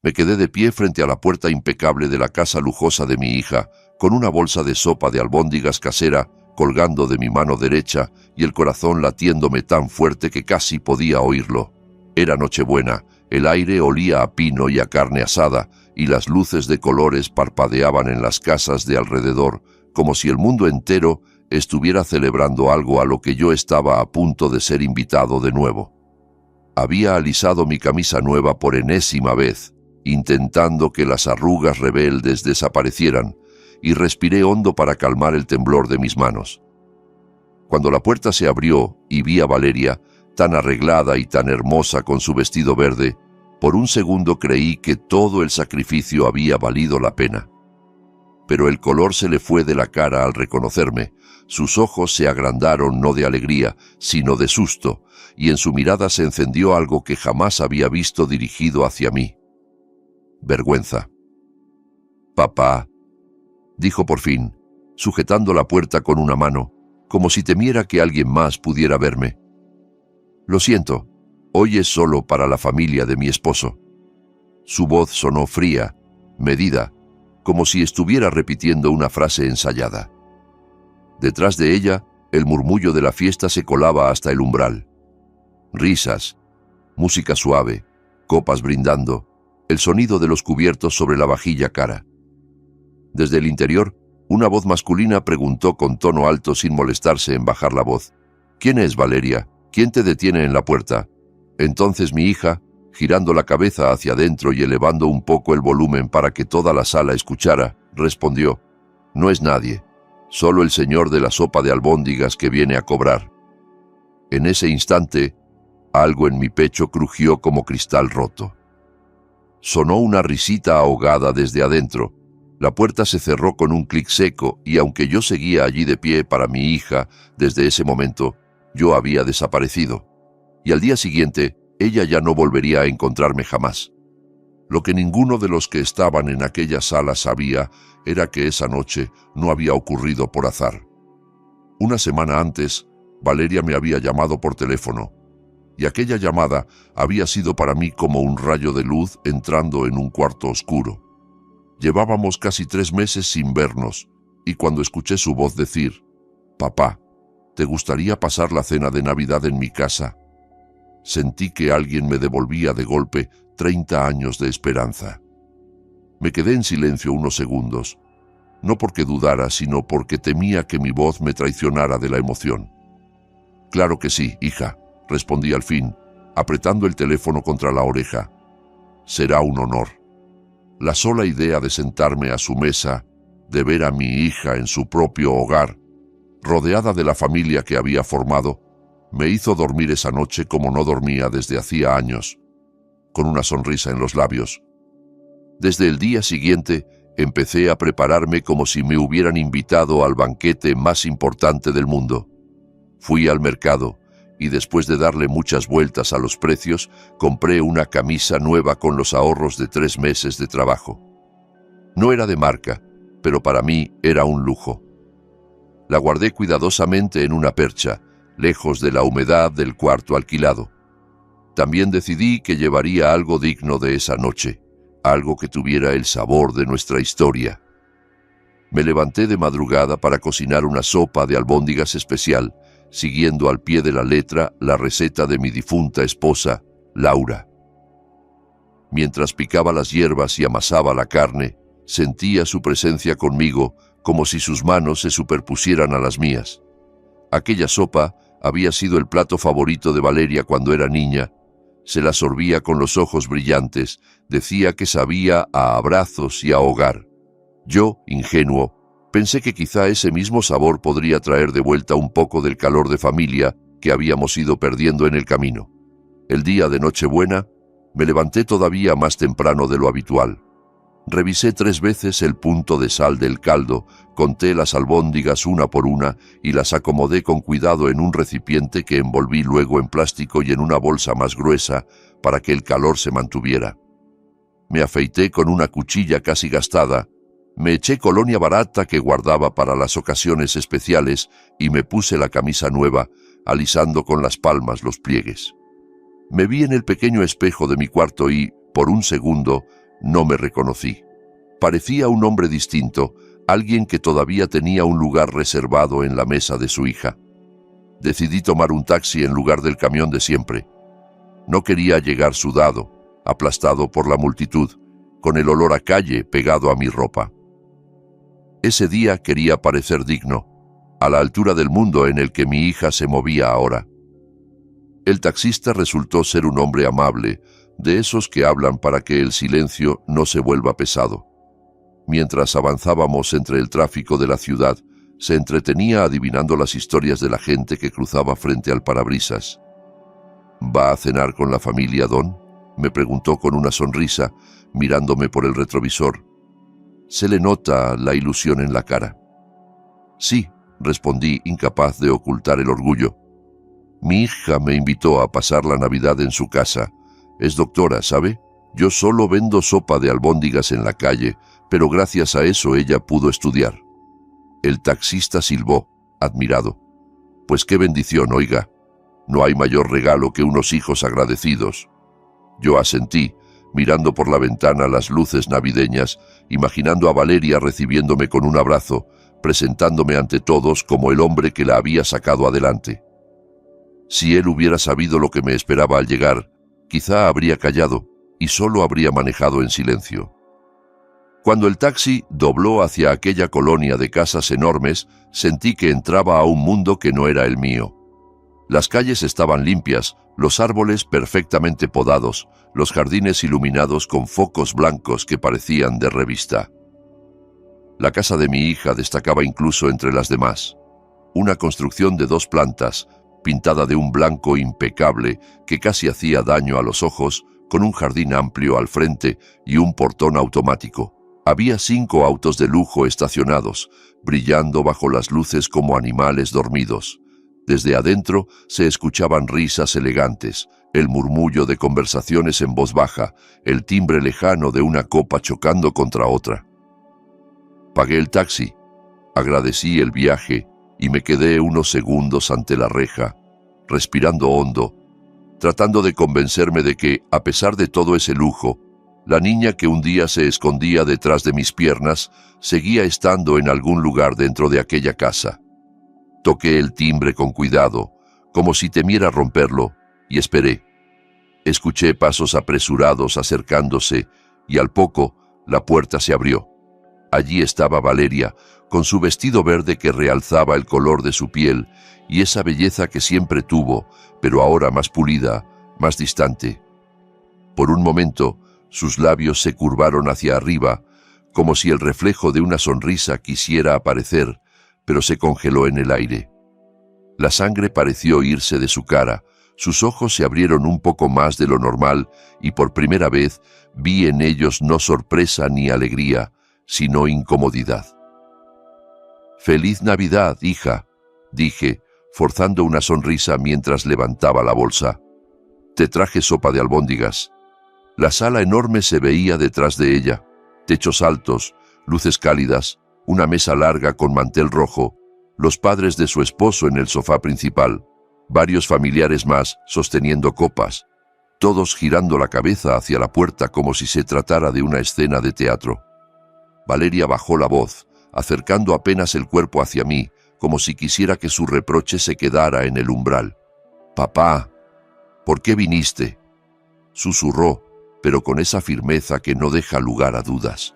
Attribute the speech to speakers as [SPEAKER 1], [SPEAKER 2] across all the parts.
[SPEAKER 1] Me quedé de pie frente a la puerta impecable de la casa lujosa de mi hija, con una bolsa de sopa de albóndigas casera colgando de mi mano derecha y el corazón latiéndome tan fuerte que casi podía oírlo. Era Nochebuena, el aire olía a pino y a carne asada, y las luces de colores parpadeaban en las casas de alrededor, como si el mundo entero estuviera celebrando algo a lo que yo estaba a punto de ser invitado de nuevo. Había alisado mi camisa nueva por enésima vez, intentando que las arrugas rebeldes desaparecieran, y respiré hondo para calmar el temblor de mis manos. Cuando la puerta se abrió y vi a Valeria, tan arreglada y tan hermosa con su vestido verde, por un segundo creí que todo el sacrificio había valido la pena. Pero el color se le fue de la cara al reconocerme, sus ojos se agrandaron no de alegría, sino de susto, y en su mirada se encendió algo que jamás había visto dirigido hacia mí. Vergüenza. «Papá», dijo por fin, sujetando la puerta con una mano, como si temiera que alguien más pudiera verme. «Lo siento, hoy es solo para la familia de mi esposo». Su voz sonó fría, medida, como si estuviera repitiendo una frase ensayada. Detrás de ella, el murmullo de la fiesta se colaba hasta el umbral. Risas, música suave, copas brindando, el sonido de los cubiertos sobre la vajilla cara. Desde el interior, una voz masculina preguntó con tono alto sin molestarse en bajar la voz: «¿Quién es, Valeria? ¿Quién te detiene en la puerta?» Entonces mi hija, girando la cabeza hacia adentro y elevando un poco el volumen para que toda la sala escuchara, respondió: «No es nadie, solo el señor de la sopa de albóndigas que viene a cobrar». En ese instante, algo en mi pecho crujió como cristal roto. Sonó una risita ahogada desde adentro. La puerta se cerró con un clic seco y aunque yo seguía allí de pie para mi hija, desde ese momento, yo había desaparecido. Y al día siguiente, ella ya no volvería a encontrarme jamás. Lo que ninguno de los que estaban en aquella sala sabía era que esa noche no había ocurrido por azar. Una semana antes, Valeria me había llamado por teléfono, y aquella llamada había sido para mí como un rayo de luz entrando en un cuarto oscuro. Llevábamos casi 3 meses sin vernos, y cuando escuché su voz decir: «Papá, ¿te gustaría pasar la cena de Navidad en mi casa?», sentí que alguien me devolvía de golpe 30 años de esperanza. Me quedé en silencio unos segundos, no porque dudara, sino porque temía que mi voz me traicionara de la emoción. «Claro que sí, hija», respondí al fin, apretando el teléfono contra la oreja. «Será un honor». La sola idea de sentarme a su mesa, de ver a mi hija en su propio hogar, rodeada de la familia que había formado, me hizo dormir esa noche como no dormía desde hacía años, con una sonrisa en los labios. Desde el día siguiente empecé a prepararme como si me hubieran invitado al banquete más importante del mundo. Fui al mercado y después de darle muchas vueltas a los precios, compré una camisa nueva con los ahorros de 3 meses de trabajo. No era de marca, pero para mí era un lujo. La guardé cuidadosamente en una percha, lejos de la humedad del cuarto alquilado. También decidí que llevaría algo digno de esa noche, algo que tuviera el sabor de nuestra historia. Me levanté de madrugada para cocinar una sopa de albóndigas especial, siguiendo al pie de la letra la receta de mi difunta esposa, Laura. Mientras picaba las hierbas y amasaba la carne, sentía su presencia conmigo como si sus manos se superpusieran a las mías. Aquella sopa había sido el plato favorito de Valeria cuando era niña. Se la sorbía con los ojos brillantes, decía que sabía a abrazos y a hogar. Yo, ingenuo, pensé que quizá ese mismo sabor podría traer de vuelta un poco del calor de familia que habíamos ido perdiendo en el camino. El día de Nochebuena, me levanté todavía más temprano de lo habitual. Revisé 3 veces el punto de sal del caldo, conté las albóndigas una por una y las acomodé con cuidado en un recipiente que envolví luego en plástico y en una bolsa más gruesa para que el calor se mantuviera. Me afeité con una cuchilla casi gastada, me eché colonia barata que guardaba para las ocasiones especiales y me puse la camisa nueva, alisando con las palmas los pliegues. Me vi en el pequeño espejo de mi cuarto y, por un segundo, No me reconocí. Parecía un hombre distinto, alguien que todavía tenía un lugar reservado en la mesa de su hija. Decidí tomar un taxi en lugar del camión de siempre. No quería llegar sudado, aplastado por la multitud, con el olor a calle pegado a mi ropa. Ese día quería parecer digno, a la altura del mundo en el que mi hija se movía ahora. El taxista resultó ser un hombre amable, de esos que hablan para que el silencio no se vuelva pesado. Mientras avanzábamos entre el tráfico de la ciudad, se entretenía adivinando las historias de la gente que cruzaba frente al parabrisas. «¿Va a cenar con la familia, Don?», me preguntó con una sonrisa, mirándome por el retrovisor. Se le nota la ilusión en la cara. «Sí», respondí, incapaz de ocultar el orgullo. «Mi hija me invitó a pasar la Navidad en su casa. Es doctora, ¿sabe? Yo solo vendo sopa de albóndigas en la calle, pero gracias a eso ella pudo estudiar». El taxista silbó, admirado. «Pues qué bendición, oiga. No hay mayor regalo que unos hijos agradecidos». Yo asentí, mirando por la ventana las luces navideñas, imaginando a Valeria recibiéndome con un abrazo, presentándome ante todos como el hombre que la había sacado adelante. Si él hubiera sabido lo que me esperaba al llegar, quizá habría callado y solo habría manejado en silencio. Cuando el taxi dobló hacia aquella colonia de casas enormes, sentí que entraba a un mundo que no era el mío. Las calles estaban limpias, los árboles perfectamente podados, los jardines iluminados con focos blancos que parecían de revista. La casa de mi hija destacaba incluso entre las demás. Una construcción de 2 plantas, pintada de un blanco impecable que casi hacía daño a los ojos, con un jardín amplio al frente y un portón automático. Había 5 autos de lujo estacionados, brillando bajo las luces como animales dormidos. Desde adentro se escuchaban risas elegantes, el murmullo de conversaciones en voz baja, el timbre lejano de una copa chocando contra otra. Pagué el taxi, agradecí el viaje y me quedé unos segundos ante la reja, respirando hondo, tratando de convencerme de que, a pesar de todo ese lujo, la niña que un día se escondía detrás de mis piernas seguía estando en algún lugar dentro de aquella casa. Toqué el timbre con cuidado, como si temiera romperlo, y esperé. Escuché pasos apresurados acercándose, y al poco la puerta se abrió. Allí estaba Valeria, con su vestido verde que realzaba el color de su piel, y esa belleza que siempre tuvo, pero ahora más pulida, más distante. Por un momento, sus labios se curvaron hacia arriba, como si el reflejo de una sonrisa quisiera aparecer, pero se congeló en el aire. La sangre pareció irse de su cara, sus ojos se abrieron un poco más de lo normal y por primera vez vi en ellos no sorpresa ni alegría, sino incomodidad. «Feliz Navidad, hija», dije, forzando una sonrisa mientras levantaba la bolsa. «Te traje sopa de albóndigas». La sala enorme se veía detrás de ella, techos altos, luces cálidas, una mesa larga con mantel rojo, los padres de su esposo en el sofá principal, varios familiares más sosteniendo copas, todos girando la cabeza hacia la puerta como si se tratara de una escena de teatro. Valeria bajó la voz, acercando apenas el cuerpo hacia mí, como si quisiera que su reproche se quedara en el umbral. «Papá, ¿por qué viniste?», susurró, pero con esa firmeza que no deja lugar a dudas.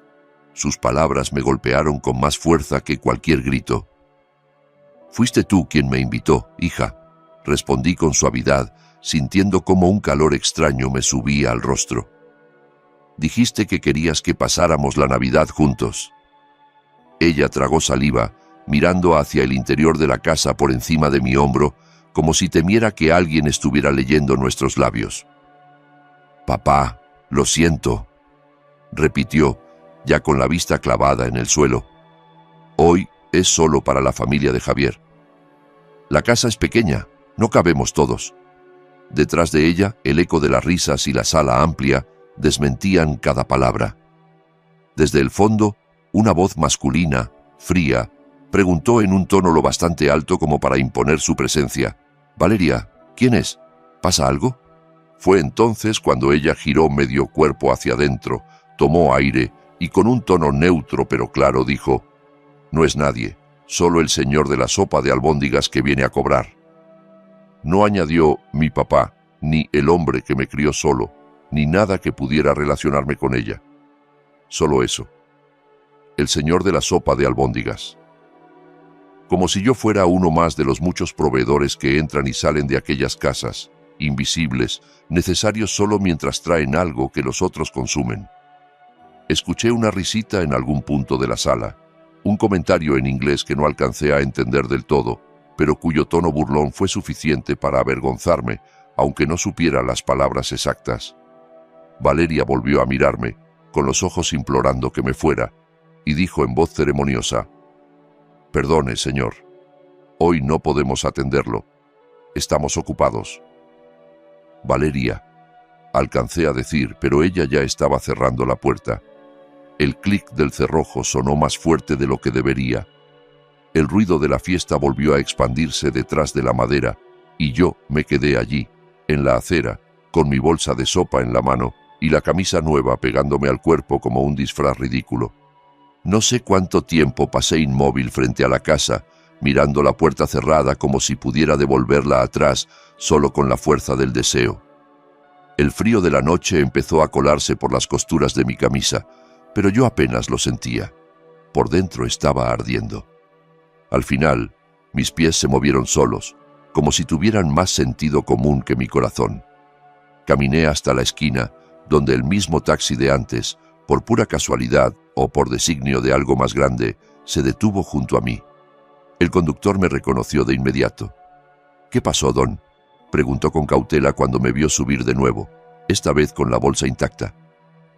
[SPEAKER 1] Sus palabras me golpearon con más fuerza que cualquier grito. «Fuiste tú quien me invitó, hija», respondí con suavidad, sintiendo como un calor extraño me subía al rostro. «Dijiste que querías que pasáramos la Navidad juntos». Ella tragó saliva, mirando hacia el interior de la casa por encima de mi hombro, como si temiera que alguien estuviera leyendo nuestros labios. «Papá, lo siento», repitió, ya con la vista clavada en el suelo. «Hoy es solo para la familia de Javier. La casa es pequeña, no cabemos todos». Detrás de ella, el eco de las risas y la sala amplia desmentían cada palabra. Desde el fondo, una voz masculina, fría, preguntó en un tono lo bastante alto como para imponer su presencia: «Valeria, ¿quién es? ¿Pasa algo?». Fue entonces cuando ella giró medio cuerpo hacia adentro, Tomó aire y con un tono neutro pero claro dijo: «No es nadie, solo el señor de la sopa de albóndigas que viene a cobrar». No añadió «mi papá», ni «el hombre que me crió solo», ni nada que pudiera relacionarme con ella. Solo eso. El señor de la sopa de albóndigas. Como si yo fuera uno más de los muchos proveedores que entran y salen de aquellas casas, invisibles, necesarios solo mientras traen algo que los otros consumen. Escuché una risita en algún punto de la sala, un comentario en inglés que no alcancé a entender del todo, pero cuyo tono burlón fue suficiente para avergonzarme, aunque no supiera las palabras exactas. Valeria volvió a mirarme, con los ojos implorando que me fuera, y dijo en voz ceremoniosa: «Perdone, señor. Hoy no podemos atenderlo. Estamos ocupados». «Valeria», alcancé a decir, pero ella ya estaba cerrando la puerta. El clic del cerrojo sonó más fuerte de lo que debería. El ruido de la fiesta volvió a expandirse detrás de la madera, y yo me quedé allí, en la acera, con mi bolsa de sopa en la mano y la camisa nueva pegándome al cuerpo como un disfraz ridículo. No sé cuánto tiempo pasé inmóvil frente a la casa, mirando la puerta cerrada como si pudiera devolverla atrás solo con la fuerza del deseo. El frío de la noche empezó a colarse por las costuras de mi camisa, pero yo apenas lo sentía. Por dentro estaba ardiendo. Al final, mis pies se movieron solos, como si tuvieran más sentido común que mi corazón. Caminé hasta la esquina, donde el mismo taxi de antes, por pura casualidad o por designio de algo más grande, se detuvo junto a mí. El conductor me reconoció de inmediato. «¿Qué pasó, Don?», preguntó con cautela cuando me vio subir de nuevo, esta vez con la bolsa intacta.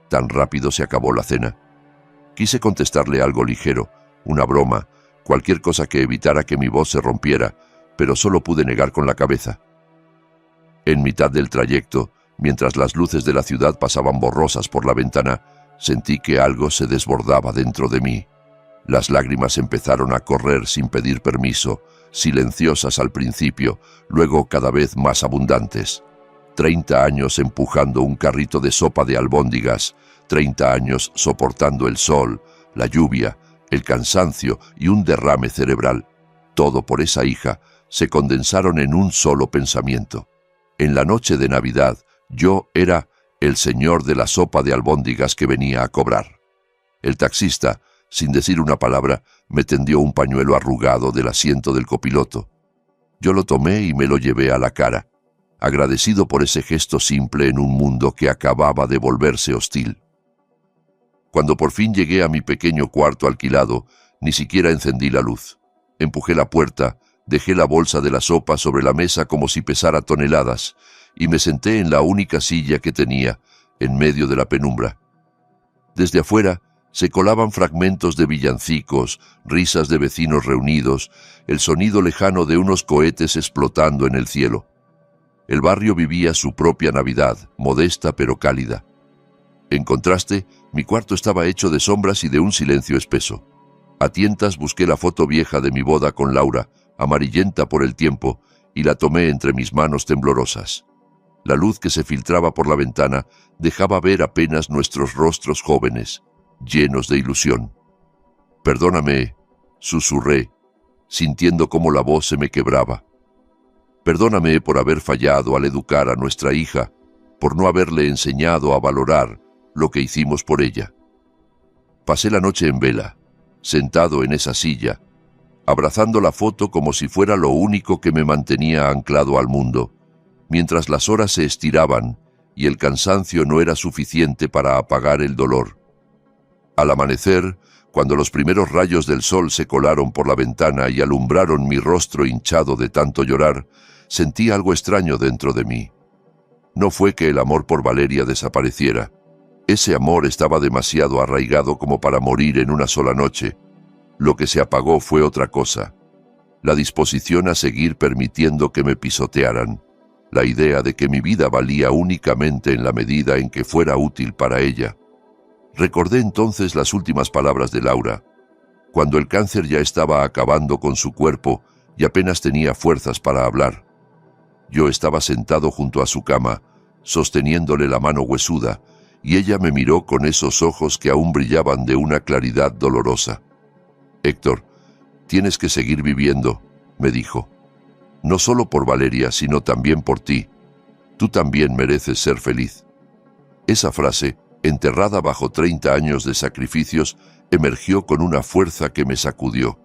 [SPEAKER 1] Tan rápido se acabó la cena. Quise contestarle algo ligero, una broma, cualquier cosa que evitara que mi voz se rompiera, pero solo pude negar con la cabeza. En mitad del trayecto, mientras las luces de la ciudad pasaban borrosas por la ventana, sentí que algo se desbordaba dentro de mí. Las lágrimas empezaron a correr sin pedir permiso, silenciosas al principio, luego cada vez más abundantes. 30 años empujando un carrito de sopa de albóndigas, 30 años soportando el sol, la lluvia, el cansancio y un derrame cerebral. Todo por esa hija se condensaron en un solo pensamiento. En la noche de Navidad, yo era el señor de la sopa de albóndigas que venía a cobrar. El taxista, sin decir una palabra, me tendió un pañuelo arrugado del asiento del copiloto. Yo lo tomé y me lo llevé a la cara, agradecido por ese gesto simple en un mundo que acababa de volverse hostil. Cuando por fin llegué a mi pequeño cuarto alquilado, ni siquiera encendí la luz. Empujé la puerta, dejé la bolsa de la sopa sobre la mesa como si pesara toneladas, y me senté en la única silla que tenía, en medio de la penumbra. Desde afuera se colaban fragmentos de villancicos, risas de vecinos reunidos, el sonido lejano de unos cohetes explotando en el cielo. El barrio vivía su propia Navidad, modesta pero cálida. En contraste, mi cuarto estaba hecho de sombras y de un silencio espeso. A tientas busqué la foto vieja de mi boda con Laura, amarillenta por el tiempo, y la tomé entre mis manos temblorosas. La luz que se filtraba por la ventana dejaba ver apenas nuestros rostros jóvenes, llenos de ilusión. «Perdóname», susurré, sintiendo cómo la voz se me quebraba. «Perdóname por haber fallado al educar a nuestra hija, por no haberle enseñado a valorar lo que hicimos por ella». Pasé la noche en vela, sentado en esa silla, abrazando la foto como si fuera lo único que me mantenía anclado al mundo, mientras las horas se estiraban y el cansancio no era suficiente para apagar el dolor. Al amanecer, cuando los primeros rayos del sol se colaron por la ventana y alumbraron mi rostro hinchado de tanto llorar, sentí algo extraño dentro de mí. No fue que el amor por Valeria desapareciera. Ese amor estaba demasiado arraigado como para morir en una sola noche. Lo que se apagó fue otra cosa: la disposición a seguir permitiendo que me pisotearan, la idea de que mi vida valía únicamente en la medida en que fuera útil para ella. Recordé entonces las últimas palabras de Laura, cuando el cáncer ya estaba acabando con su cuerpo y apenas tenía fuerzas para hablar. Yo estaba sentado junto a su cama, sosteniéndole la mano huesuda, y ella me miró con esos ojos que aún brillaban de una claridad dolorosa. «Héctor, tienes que seguir viviendo», me dijo. «No solo por Valeria, sino también por ti. Tú también mereces ser feliz». Esa frase, enterrada bajo 30 años de sacrificios, emergió con una fuerza que me sacudió.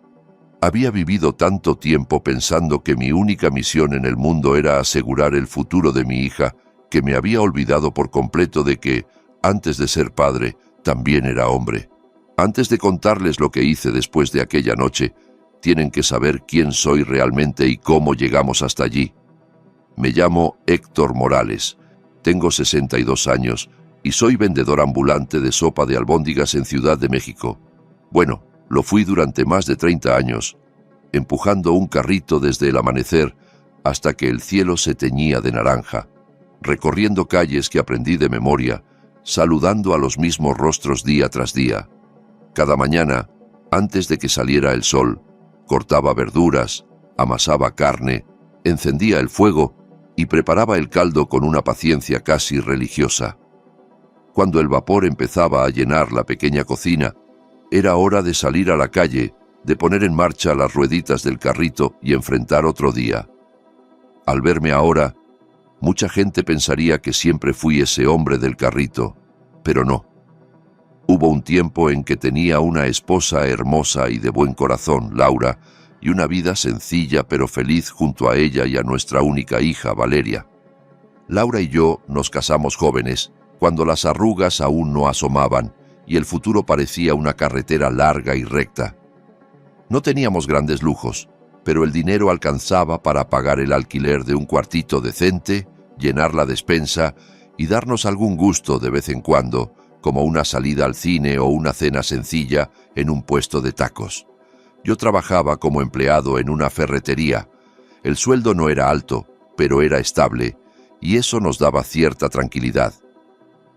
[SPEAKER 1] Había vivido tanto tiempo pensando que mi única misión en el mundo era asegurar el futuro de mi hija, que me había olvidado por completo de que, antes de ser padre, también era hombre. Antes de contarles lo que hice después de aquella noche, tienen que saber quién soy realmente y cómo llegamos hasta allí. Me llamo Héctor Morales, tengo 62 años y soy vendedor ambulante de sopa de albóndigas en Ciudad de México. Bueno, lo fui durante más de 30 años, empujando un carrito desde el amanecer hasta que el cielo se teñía de naranja, recorriendo calles que aprendí de memoria, saludando a los mismos rostros día tras día. Cada mañana, antes de que saliera el sol, cortaba verduras, amasaba carne, encendía el fuego y preparaba el caldo con una paciencia casi religiosa. Cuando el vapor empezaba a llenar la pequeña cocina, era hora de salir a la calle, de poner en marcha las rueditas del carrito y enfrentar otro día. Al verme ahora, mucha gente pensaría que siempre fui ese hombre del carrito, pero no. Hubo un tiempo en que tenía una esposa hermosa y de buen corazón, Laura, y una vida sencilla pero feliz junto a ella y a nuestra única hija, Valeria. Laura y yo nos casamos jóvenes, cuando las arrugas aún no asomaban y el futuro parecía una carretera larga y recta. No teníamos grandes lujos, pero el dinero alcanzaba para pagar el alquiler de un cuartito decente, llenar la despensa y darnos algún gusto de vez en cuando, como una salida al cine o una cena sencilla en un puesto de tacos. Yo trabajaba como empleado en una ferretería. El sueldo no era alto, pero era estable, y eso nos daba cierta tranquilidad.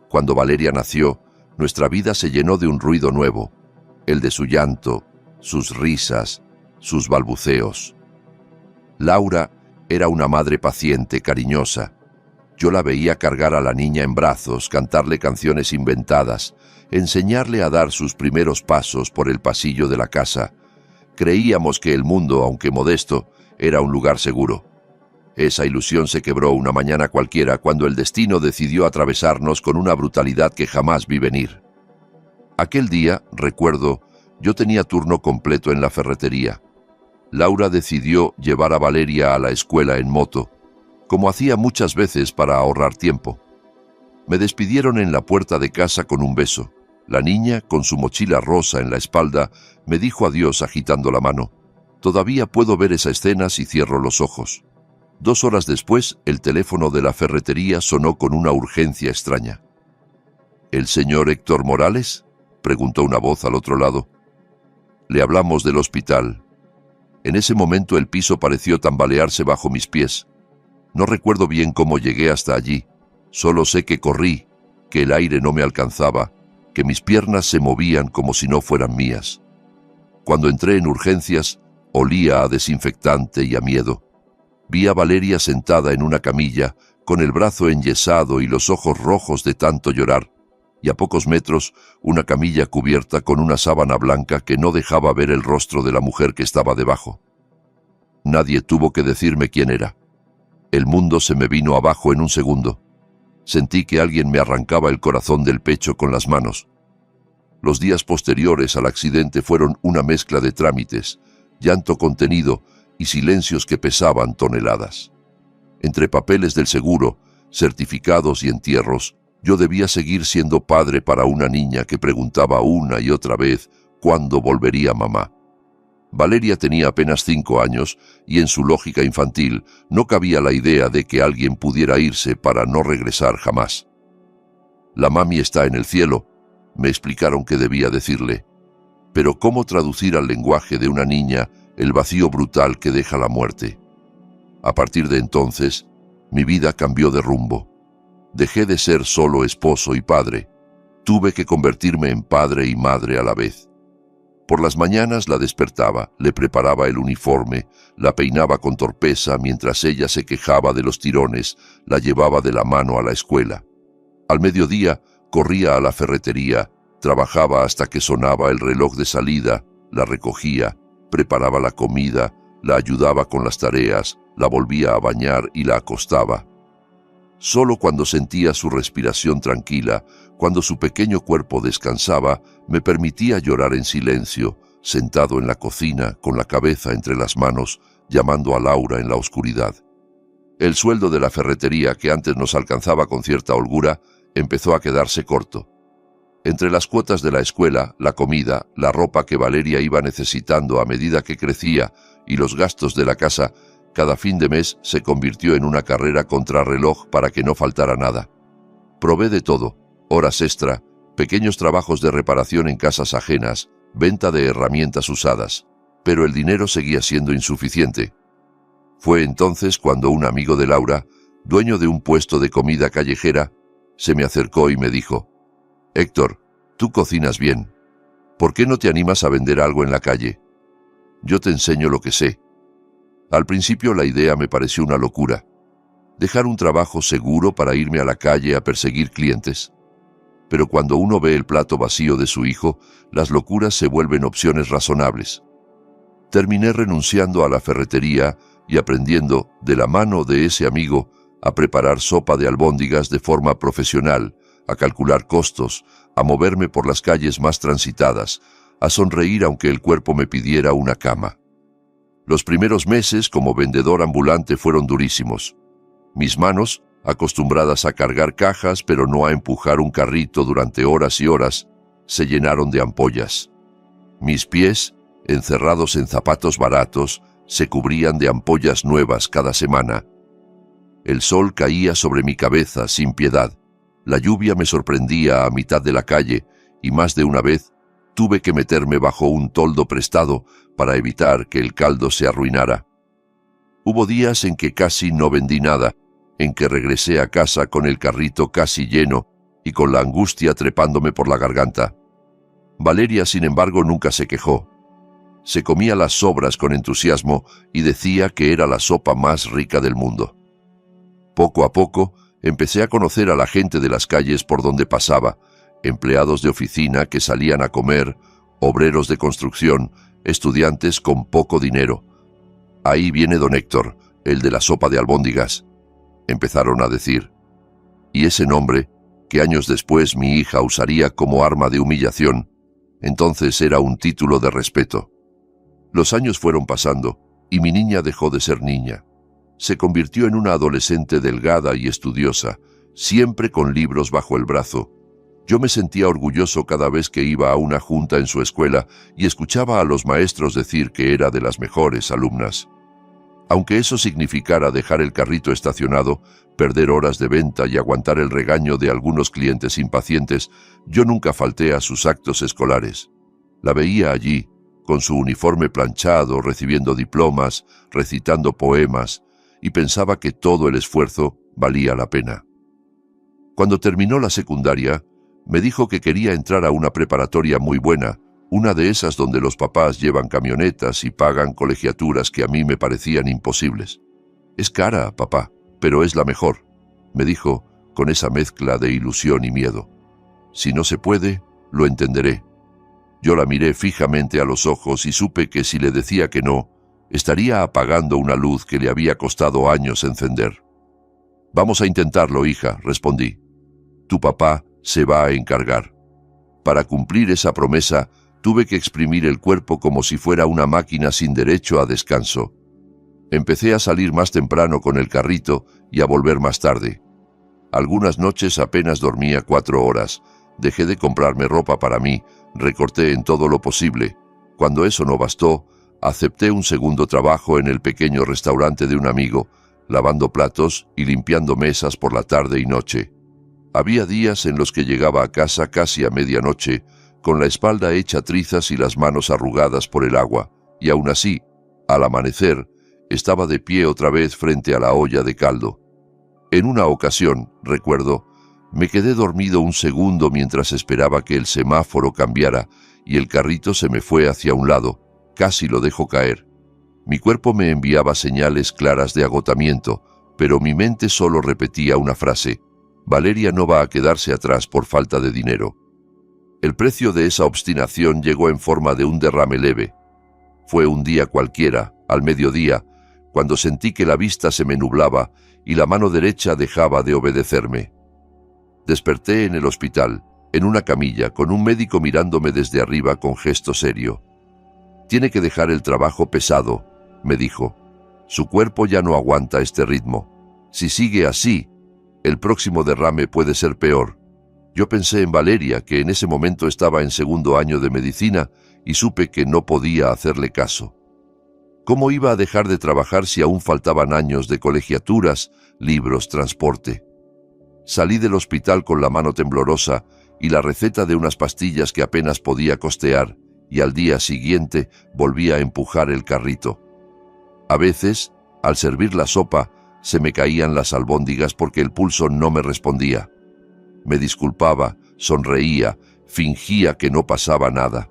[SPEAKER 1] Cuando Valeria nació, nuestra vida se llenó de un ruido nuevo, el de su llanto, sus risas, sus balbuceos. Laura era una madre paciente, cariñosa. Yo la veía cargar a la niña en brazos, cantarle canciones inventadas, enseñarle a dar sus primeros pasos por el pasillo de la casa. Creíamos que el mundo, aunque modesto, era un lugar seguro. Esa ilusión se quebró una mañana cualquiera cuando el destino decidió atravesarnos con una brutalidad que jamás vi venir. Aquel día, recuerdo, yo tenía turno completo en la ferretería. Laura decidió llevar a Valeria a la escuela en moto, como hacía muchas veces para ahorrar tiempo. Me despidieron en la puerta de casa con un beso. La niña, con su mochila rosa en la espalda, me dijo adiós agitando la mano. Todavía puedo ver esa escena si cierro los ojos. 2 horas después, el teléfono de la ferretería sonó con una urgencia extraña. ¿El señor Héctor Morales?, preguntó una voz al otro lado. Le hablamos del hospital. En ese momento el piso pareció tambalearse bajo mis pies. No recuerdo bien cómo llegué hasta allí. Solo sé que corrí, que el aire no me alcanzaba, que mis piernas se movían como si no fueran mías. Cuando entré en urgencias, olía a desinfectante y a miedo. Vi a Valeria sentada en una camilla, con el brazo enyesado y los ojos rojos de tanto llorar, y a pocos metros una camilla cubierta con una sábana blanca que no dejaba ver el rostro de la mujer que estaba debajo. Nadie tuvo que decirme quién era. El mundo se me vino abajo en un segundo. Sentí que alguien me arrancaba el corazón del pecho con las manos. Los días posteriores al accidente fueron una mezcla de trámites, llanto contenido y silencios que pesaban toneladas. Entre papeles del seguro, certificados y entierros, yo debía seguir siendo padre para una niña que preguntaba una y otra vez cuándo volvería mamá. Valeria tenía apenas 5 años y en su lógica infantil no cabía la idea de que alguien pudiera irse para no regresar jamás. La mami está en el cielo, me explicaron que debía decirle. Pero ¿cómo traducir al lenguaje de una niña el vacío brutal que deja la muerte? A partir de entonces, mi vida cambió de rumbo. Dejé de ser solo esposo y padre. Tuve que convertirme en padre y madre a la vez. Por las mañanas la despertaba, le preparaba el uniforme, la peinaba con torpeza mientras ella se quejaba de los tirones, la llevaba de la mano a la escuela. Al mediodía, Corría a la ferretería, trabajaba hasta que sonaba el reloj de salida, la recogía, preparaba la comida, la ayudaba con las tareas, la volvía a bañar y la acostaba. Solo cuando sentía su respiración tranquila, cuando su pequeño cuerpo descansaba, me permitía llorar en silencio, sentado en la cocina, con la cabeza entre las manos, llamando a Laura en la oscuridad. El sueldo de la ferretería, que antes nos alcanzaba con cierta holgura, empezó a quedarse corto. Entre las cuotas de la escuela, la comida, la ropa que Valeria iba necesitando a medida que crecía y los gastos de la casa, cada fin de mes se convirtió en una carrera contrarreloj para que no faltara nada. Probé de todo: horas extra, pequeños trabajos de reparación en casas ajenas, venta de herramientas usadas, pero el dinero seguía siendo insuficiente. Fue entonces cuando un amigo de Laura, dueño de un puesto de comida callejera, se me acercó y me dijo: «Héctor, tú cocinas bien. ¿Por qué no te animas a vender algo en la calle? Yo te enseño lo que sé». Al principio la idea me pareció una locura. ¿Dejar un trabajo seguro para irme a la calle a perseguir clientes? Pero cuando uno ve el plato vacío de su hijo, las locuras se vuelven opciones razonables. Terminé renunciando a la ferretería y aprendiendo, de la mano de ese amigo, a preparar sopa de albóndigas de forma profesional, a calcular costos, a moverme por las calles más transitadas, a sonreír aunque el cuerpo me pidiera una cama. Los primeros meses como vendedor ambulante fueron durísimos. Mis manos, acostumbradas a cargar cajas pero no a empujar un carrito durante horas y horas, se llenaron de ampollas. Mis pies, encerrados en zapatos baratos, se cubrían de ampollas nuevas cada semana. El sol caía sobre mi cabeza sin piedad. La lluvia me sorprendía a mitad de la calle y más de una vez tuve que meterme bajo un toldo prestado para evitar que el caldo se arruinara. Hubo días en que casi no vendí nada, en que regresé a casa con el carrito casi lleno y con la angustia trepándome por la garganta. Valeria, sin embargo, nunca se quejó. Se comía las sobras con entusiasmo y decía que era la sopa más rica del mundo. Poco a poco empecé a conocer a la gente de las calles por donde pasaba, empleados de oficina que salían a comer, obreros de construcción, estudiantes con poco dinero. «Ahí viene don Héctor, el de la sopa de albóndigas», empezaron a decir. Y ese nombre, que años después mi hija usaría como arma de humillación, entonces era un título de respeto. Los años fueron pasando y mi niña dejó de ser niña. Se convirtió en una adolescente delgada y estudiosa, siempre con libros bajo el brazo. Yo me sentía orgulloso cada vez que iba a una junta en su escuela y escuchaba a los maestros decir que era de las mejores alumnas. Aunque eso significara dejar el carrito estacionado, perder horas de venta y aguantar el regaño de algunos clientes impacientes, yo nunca falté a sus actos escolares. La veía allí, con su uniforme planchado, recibiendo diplomas, recitando poemas, y pensaba que todo el esfuerzo valía la pena. Cuando terminó la secundaria, me dijo que quería entrar a una preparatoria muy buena, una de esas donde los papás llevan camionetas y pagan colegiaturas que a mí me parecían imposibles. «Es cara, papá, pero es la mejor», me dijo con esa mezcla de ilusión y miedo. «Si no se puede, lo entenderé». Yo la miré fijamente a los ojos y supe que si le decía que no, estaría apagando una luz que le había costado años encender. «Vamos a intentarlo, hija», respondí. «Tu papá se va a encargar». Para cumplir esa promesa, tuve que exprimir el cuerpo como si fuera una máquina sin derecho a descanso. Empecé a salir más temprano con el carrito y a volver más tarde. Algunas noches apenas dormía 4 horas. Dejé de comprarme ropa para mí, recorté en todo lo posible. Cuando eso no bastó, acepté un segundo trabajo en el pequeño restaurante de un amigo, lavando platos y limpiando mesas por la tarde y noche. Había días en los que llegaba a casa casi a medianoche, con la espalda hecha trizas y las manos arrugadas por el agua, y aún así, al amanecer, estaba de pie otra vez frente a la olla de caldo. En una ocasión, recuerdo, me quedé dormido un segundo mientras esperaba que el semáforo cambiara y el carrito se me fue hacia un lado, casi lo dejo caer. Mi cuerpo me enviaba señales claras de agotamiento, pero mi mente solo repetía una frase: Valeria no va a quedarse atrás por falta de dinero. El precio de esa obstinación llegó en forma de un derrame leve. Fue un día cualquiera, al mediodía, cuando sentí que la vista se me nublaba y la mano derecha dejaba de obedecerme. Desperté en el hospital, en una camilla, con un médico mirándome desde arriba con gesto serio. «Tiene que dejar el trabajo pesado», me dijo. «Su cuerpo ya no aguanta este ritmo. Si sigue así, el próximo derrame puede ser peor». Yo pensé en Valeria, que en ese momento estaba en segundo año de medicina, y supe que no podía hacerle caso. ¿Cómo iba a dejar de trabajar si aún faltaban años de colegiaturas, libros, transporte? Salí del hospital con la mano temblorosa y la receta de unas pastillas que apenas podía costear, y al día siguiente volví a empujar el carrito. A veces, al servir la sopa, se me caían las albóndigas porque el pulso no me respondía. Me disculpaba, sonreía, fingía que no pasaba nada.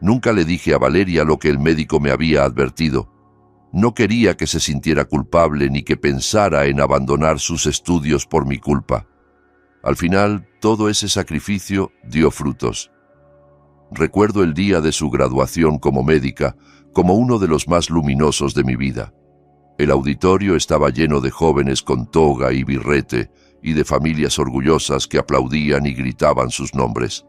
[SPEAKER 1] Nunca le dije a Valeria lo que el médico me había advertido. No quería que se sintiera culpable ni que pensara en abandonar sus estudios por mi culpa. Al final, todo ese sacrificio dio frutos. Recuerdo el día de su graduación como médica como uno de los más luminosos de mi vida. El auditorio estaba lleno de jóvenes con toga y birrete y de familias orgullosas que aplaudían y gritaban sus nombres.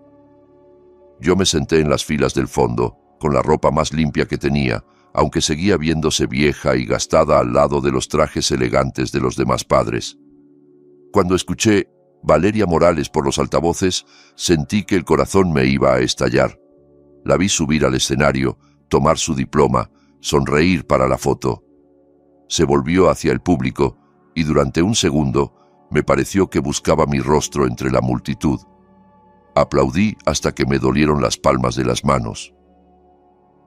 [SPEAKER 1] Yo me senté en las filas del fondo, con la ropa más limpia que tenía, aunque seguía viéndose vieja y gastada al lado de los trajes elegantes de los demás padres. Cuando escuché Valeria Morales por los altavoces, sentí que el corazón me iba a estallar. La vi subir al escenario, tomar su diploma, sonreír para la foto. Se volvió hacia el público y durante un segundo me pareció que buscaba mi rostro entre la multitud. Aplaudí hasta que me dolieron las palmas de las manos.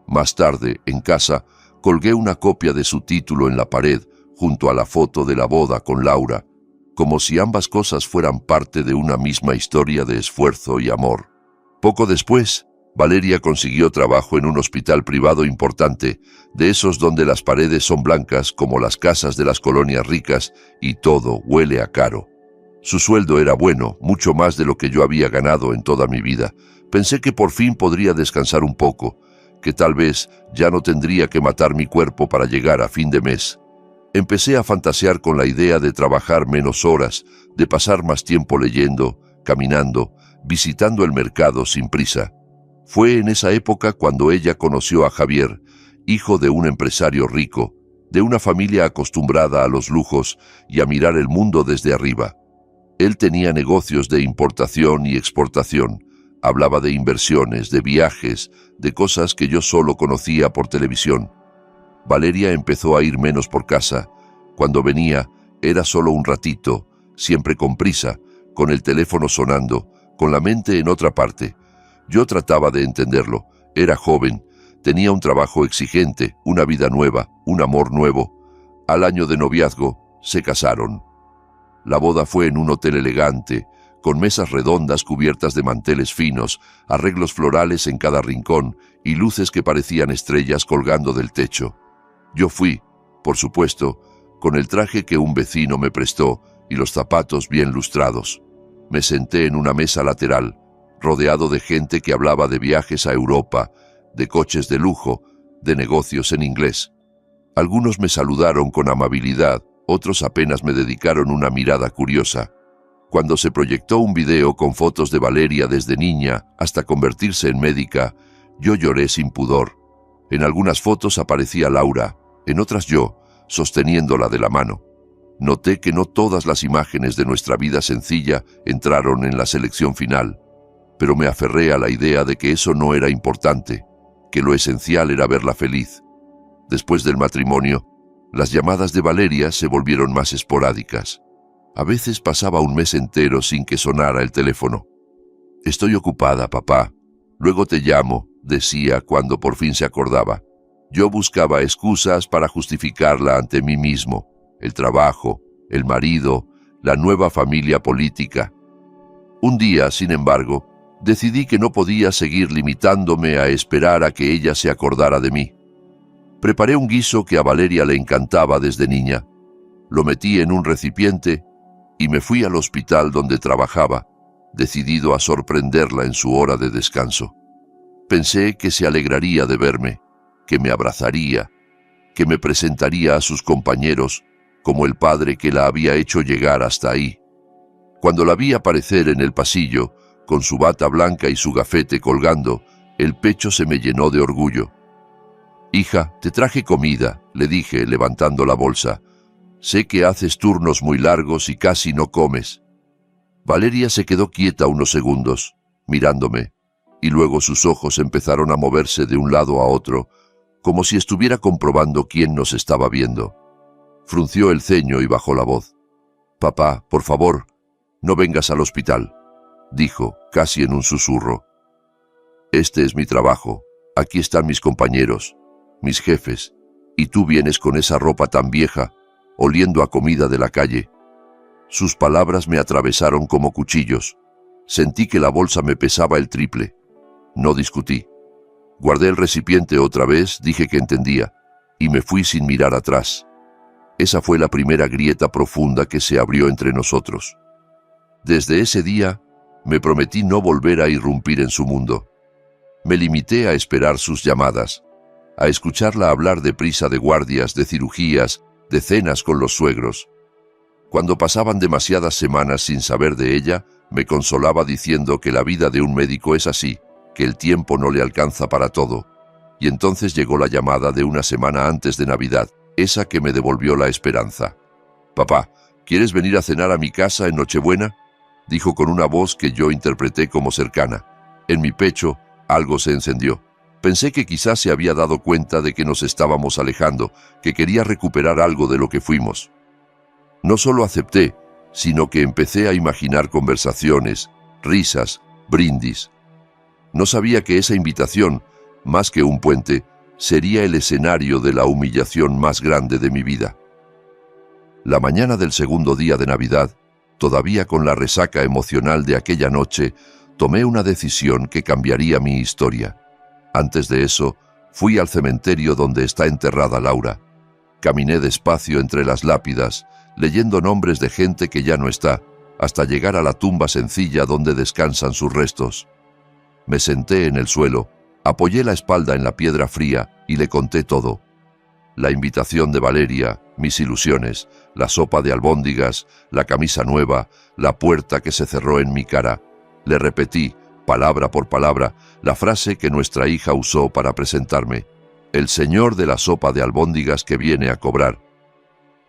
[SPEAKER 1] Más tarde, en casa, colgué una copia de su título en la pared junto a la foto de la boda con Laura, como si ambas cosas fueran parte de una misma historia de esfuerzo y amor. Poco después, Valeria consiguió trabajo en un hospital privado importante, de esos donde las paredes son blancas como las casas de las colonias ricas y todo huele a caro. Su sueldo era bueno, mucho más de lo que yo había ganado en toda mi vida. Pensé que por fin podría descansar un poco, que tal vez ya no tendría que matar mi cuerpo para llegar a fin de mes. Empecé a fantasear con la idea de trabajar menos horas, de pasar más tiempo leyendo, caminando, visitando el mercado sin prisa. Fue en esa época cuando ella conoció a Javier, hijo de un empresario rico, de una familia acostumbrada a los lujos y a mirar el mundo desde arriba. Él tenía negocios de importación y exportación, hablaba de inversiones, de viajes, de cosas que yo solo conocía por televisión. Valeria empezó a ir menos por casa. Cuando venía, era solo un ratito, siempre con prisa, con el teléfono sonando, con la mente en otra parte. Yo trataba de entenderlo. Era joven, tenía un trabajo exigente, una vida nueva, un amor nuevo. Al año de noviazgo, se casaron. La boda fue en un hotel elegante, con mesas redondas cubiertas de manteles finos, arreglos florales en cada rincón y luces que parecían estrellas colgando del techo. Yo fui, por supuesto, con el traje que un vecino me prestó y los zapatos bien lustrados. Me senté en una mesa lateral, rodeado de gente que hablaba de viajes a Europa, de coches de lujo, de negocios en inglés. Algunos me saludaron con amabilidad, otros apenas me dedicaron una mirada curiosa. Cuando se proyectó un video con fotos de Valeria desde niña hasta convertirse en médica, yo lloré sin pudor. En algunas fotos aparecía Laura, en otras yo, sosteniéndola de la mano. Noté que no todas las imágenes de nuestra vida sencilla entraron en la selección final, pero me aferré a la idea de que eso no era importante, que lo esencial era verla feliz. Después del matrimonio, las llamadas de Valeria se volvieron más esporádicas. A veces pasaba un mes entero sin que sonara el teléfono. «Estoy ocupada, papá. Luego te llamo», decía cuando por fin se acordaba. Yo buscaba excusas para justificarla ante mí mismo. El trabajo, el marido, la nueva familia política. Un día, sin embargo, decidí que no podía seguir limitándome a esperar a que ella se acordara de mí. Preparé un guiso que a Valeria le encantaba desde niña. Lo metí en un recipiente y me fui al hospital donde trabajaba, decidido a sorprenderla en su hora de descanso. Pensé que se alegraría de verme, que me abrazaría, que me presentaría a sus compañeros como el padre que la había hecho llegar hasta ahí. Cuando la vi aparecer en el pasillo, con su bata blanca y su gafete colgando, el pecho se me llenó de orgullo. «Hija, te traje comida», le dije, levantando la bolsa. «Sé que haces turnos muy largos y casi no comes». Valeria se quedó quieta unos segundos, mirándome, y luego sus ojos empezaron a moverse de un lado a otro, como si estuviera comprobando quién nos estaba viendo. Frunció el ceño y bajó la voz. «Papá, por favor, no vengas al hospital», dijo, casi en un susurro. «Este es mi trabajo, aquí están mis compañeros, mis jefes, y tú vienes con esa ropa tan vieja, oliendo a comida de la calle». Sus palabras me atravesaron como cuchillos. Sentí que la bolsa me pesaba el triple. No discutí. Guardé el recipiente otra vez, dije que entendía, y me fui sin mirar atrás. Esa fue la primera grieta profunda que se abrió entre nosotros. Desde ese día, me prometí no volver a irrumpir en su mundo. Me limité a esperar sus llamadas, a escucharla hablar deprisa de guardias, de cirugías, de cenas con los suegros. Cuando pasaban demasiadas semanas sin saber de ella, me consolaba diciendo que la vida de un médico es así, que el tiempo no le alcanza para todo. Y entonces llegó la llamada de una semana antes de Navidad, esa que me devolvió la esperanza. «Papá, ¿quieres venir a cenar a mi casa en Nochebuena?», dijo con una voz que yo interpreté como cercana. En mi pecho, algo se encendió. Pensé que quizás se había dado cuenta de que nos estábamos alejando, que quería recuperar algo de lo que fuimos. No solo acepté, sino que empecé a imaginar conversaciones, risas, brindis. No sabía que esa invitación, más que un puente, sería el escenario de la humillación más grande de mi vida. La mañana del segundo día de Navidad, todavía con la resaca emocional de aquella noche, tomé una decisión que cambiaría mi historia. Antes de eso, fui al cementerio donde está enterrada Laura. Caminé despacio entre las lápidas, leyendo nombres de gente que ya no está, hasta llegar a la tumba sencilla donde descansan sus restos. Me senté en el suelo, apoyé la espalda en la piedra fría y le conté todo. La invitación de Valeria, mis ilusiones, la sopa de albóndigas, la camisa nueva, la puerta que se cerró en mi cara. Le repetí, palabra por palabra, la frase que nuestra hija usó para presentarme: «El señor de la sopa de albóndigas que viene a cobrar».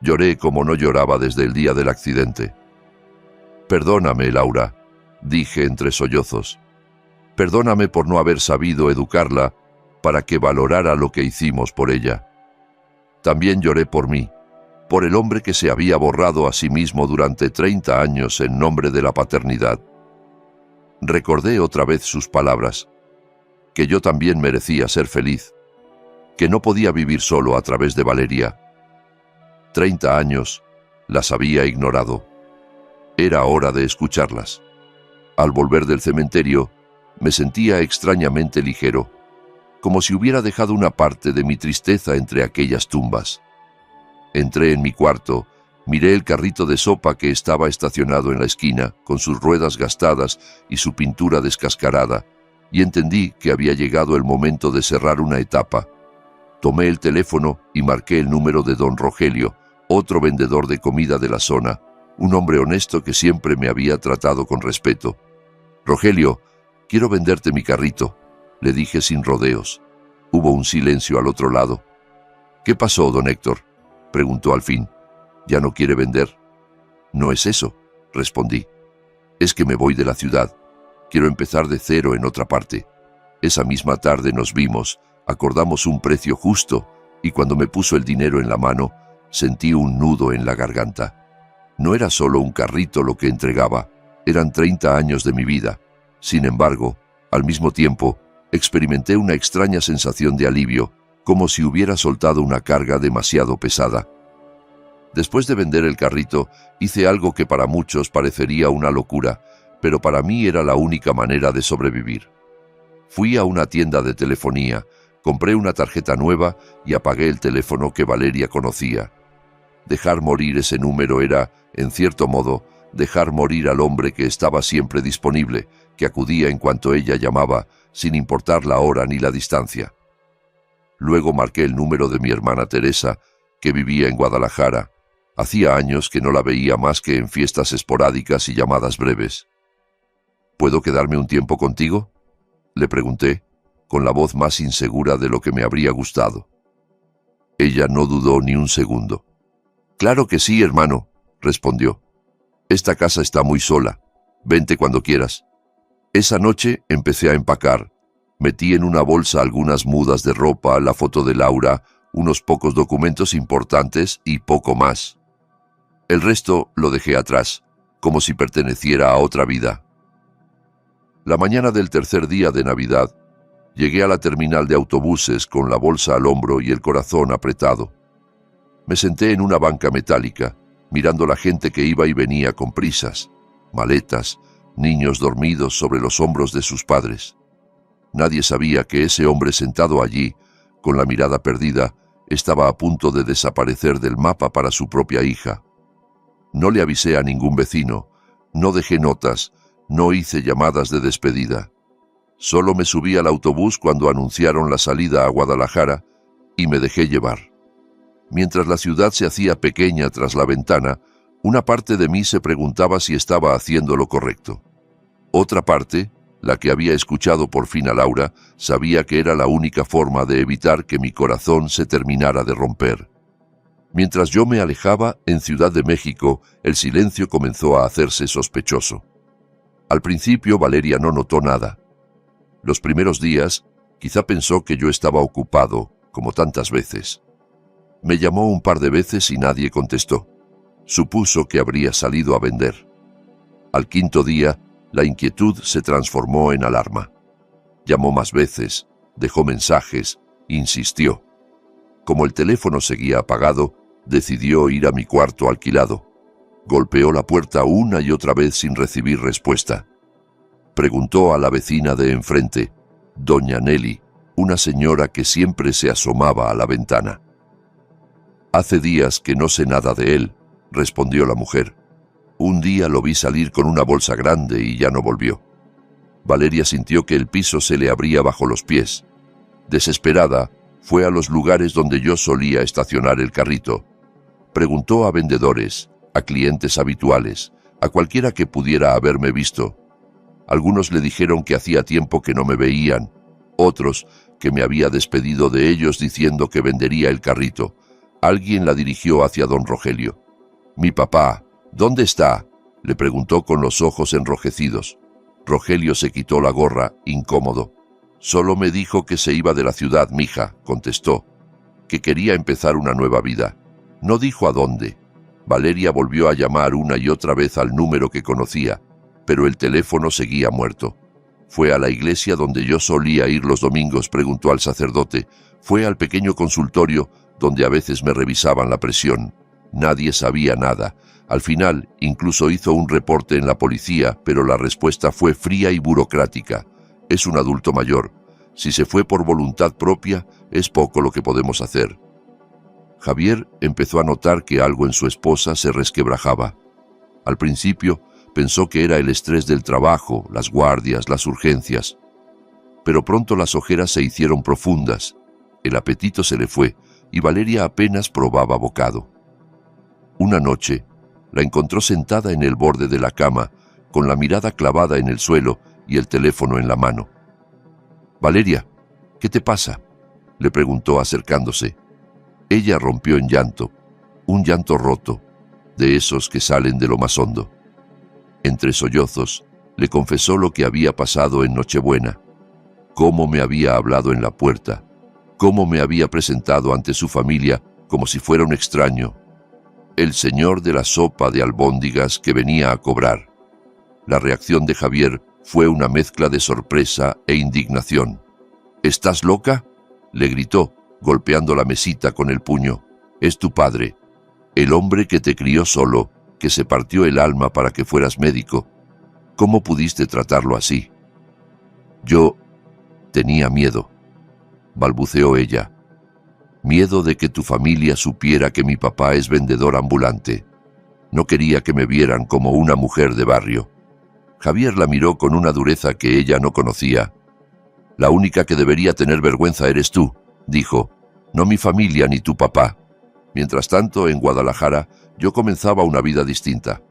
[SPEAKER 1] Lloré como no lloraba desde el día del accidente. «Perdóname, Laura», dije entre sollozos. «Perdóname por no haber sabido educarla para que valorara lo que hicimos por ella». También lloré por mí, por el hombre que se había borrado a sí mismo durante 30 años en nombre de la paternidad. Recordé otra vez sus palabras, que yo también merecía ser feliz, que no podía vivir solo a través de Valeria. 30 años las había ignorado. Era hora de escucharlas. Al volver del cementerio, me sentía extrañamente ligero, como si hubiera dejado una parte de mi tristeza entre aquellas tumbas. Entré en mi cuarto, miré el carrito de sopa que estaba estacionado en la esquina, con sus ruedas gastadas y su pintura descascarada, y entendí que había llegado el momento de cerrar una etapa. Tomé el teléfono y marqué el número de don Rogelio, otro vendedor de comida de la zona, un hombre honesto que siempre me había tratado con respeto. «Rogelio, quiero venderte mi carrito», le dije sin rodeos. Hubo un silencio al otro lado. «¿Qué pasó, don Héctor?», preguntó al fin. «¿Ya no quiere vender?». «No es eso», respondí. «Es que me voy de la ciudad. Quiero empezar de cero en otra parte. Esa misma tarde nos vimos, acordamos un precio justo, y cuando me puso el dinero en la mano, sentí un nudo en la garganta. No era solo un carrito lo que entregaba, eran 30 años de mi vida. Sin embargo, al mismo tiempo, experimenté una extraña sensación de alivio, como si hubiera soltado una carga demasiado pesada. Después de vender el carrito, hice algo que para muchos parecería una locura, pero para mí era la única manera de sobrevivir. Fui a una tienda de telefonía, compré una tarjeta nueva y apagué el teléfono que Valeria conocía. Dejar morir ese número era, en cierto modo, dejar morir al hombre que estaba siempre disponible, que acudía en cuanto ella llamaba, sin importar la hora ni la distancia. Luego marqué el número de mi hermana Teresa, que vivía en Guadalajara. Hacía años que no la veía más que en fiestas esporádicas y llamadas breves. ¿Puedo quedarme un tiempo contigo?, le pregunté, con la voz más insegura de lo que me habría gustado. Ella no dudó ni un segundo. «Claro que sí, hermano», respondió. «Esta casa está muy sola. Vente cuando quieras». Esa noche empecé a empacar. Metí en una bolsa algunas mudas de ropa, la foto de Laura, unos pocos documentos importantes y poco más. El resto lo dejé atrás, como si perteneciera a otra vida. La mañana del tercer día de Navidad, llegué a la terminal de autobuses con la bolsa al hombro y el corazón apretado. Me senté en una banca metálica, mirando la gente que iba y venía con prisas, maletas, niños dormidos sobre los hombros de sus padres. Nadie sabía que ese hombre sentado allí, con la mirada perdida, estaba a punto de desaparecer del mapa para su propia hija. No le avisé a ningún vecino, no dejé notas, no hice llamadas de despedida. Solo me subí al autobús cuando anunciaron la salida a Guadalajara y me dejé llevar. Mientras la ciudad se hacía pequeña tras la ventana, una parte de mí se preguntaba si estaba haciendo lo correcto. Otra parte, la que había escuchado por fin a Laura, sabía que era la única forma de evitar que mi corazón se terminara de romper. Mientras yo me alejaba, en Ciudad de México, el silencio comenzó a hacerse sospechoso. Al principio Valeria no notó nada. Los primeros días, quizá pensó que yo estaba ocupado, como tantas veces. Me llamó un par de veces y nadie contestó. Supuso que habría salido a vender. Al quinto día, la inquietud se transformó en alarma. Llamó más veces, dejó mensajes, insistió. Como el teléfono seguía apagado, decidió ir a mi cuarto alquilado. Golpeó la puerta una y otra vez sin recibir respuesta. Preguntó a la vecina de enfrente, doña Nelly, una señora que siempre se asomaba a la ventana. «Hace días que no sé nada de él», respondió la mujer. «Un día lo vi salir con una bolsa grande y ya no volvió». Valeria sintió que el piso se le abría bajo los pies. Desesperada, fue a los lugares donde yo solía estacionar el carrito. Preguntó a vendedores, a clientes habituales, a cualquiera que pudiera haberme visto. Algunos le dijeron que hacía tiempo que no me veían, otros que me había despedido de ellos diciendo que vendería el carrito. Alguien la dirigió hacia don Rogelio. «Mi papá, ¿dónde está?», le preguntó con los ojos enrojecidos. Rogelio se quitó la gorra, incómodo. «Solo me dijo que se iba de la ciudad, mija», contestó, «que quería empezar una nueva vida. No dijo a dónde». Valeria volvió a llamar una y otra vez al número que conocía, pero el teléfono seguía muerto. «¿Fue a la iglesia donde yo solía ir los domingos?», preguntó al sacerdote. «¿Fue al pequeño consultorio donde a veces me revisaban la presión?». Nadie sabía nada. Al final, incluso hizo un reporte en la policía, pero la respuesta fue fría y burocrática. «Es un adulto mayor. Si se fue por voluntad propia, es poco lo que podemos hacer». Javier empezó a notar que algo en su esposa se resquebrajaba. Al principio, pensó que era el estrés del trabajo, las guardias, las urgencias. Pero pronto las ojeras se hicieron profundas, el apetito se le fue y Valeria apenas probaba bocado. Una noche, la encontró sentada en el borde de la cama, con la mirada clavada en el suelo y el teléfono en la mano. «Valeria, ¿qué te pasa?», le preguntó acercándose. Ella rompió en llanto, un llanto roto, de esos que salen de lo más hondo. Entre sollozos, le confesó lo que había pasado en Nochebuena, cómo me había hablado en la puerta, cómo me había presentado ante su familia como si fuera un extraño, el señor de la sopa de albóndigas que venía a cobrar. La reacción de Javier fue una mezcla de sorpresa e indignación. «¿Estás loca?», le gritó, golpeando la mesita con el puño. «Es tu padre, el hombre que te crió solo, que se partió el alma para que fueras médico. ¿Cómo pudiste tratarlo así?». «Yo tenía miedo», balbuceó ella. «Miedo de que tu familia supiera que mi papá es vendedor ambulante. No quería que me vieran como una mujer de barrio. Javier la miró con una dureza que ella no conocía. La única que debería tener vergüenza eres tú, dijo, no mi familia ni tu papá. Mientras tanto, en Guadalajara, yo comenzaba una vida distinta.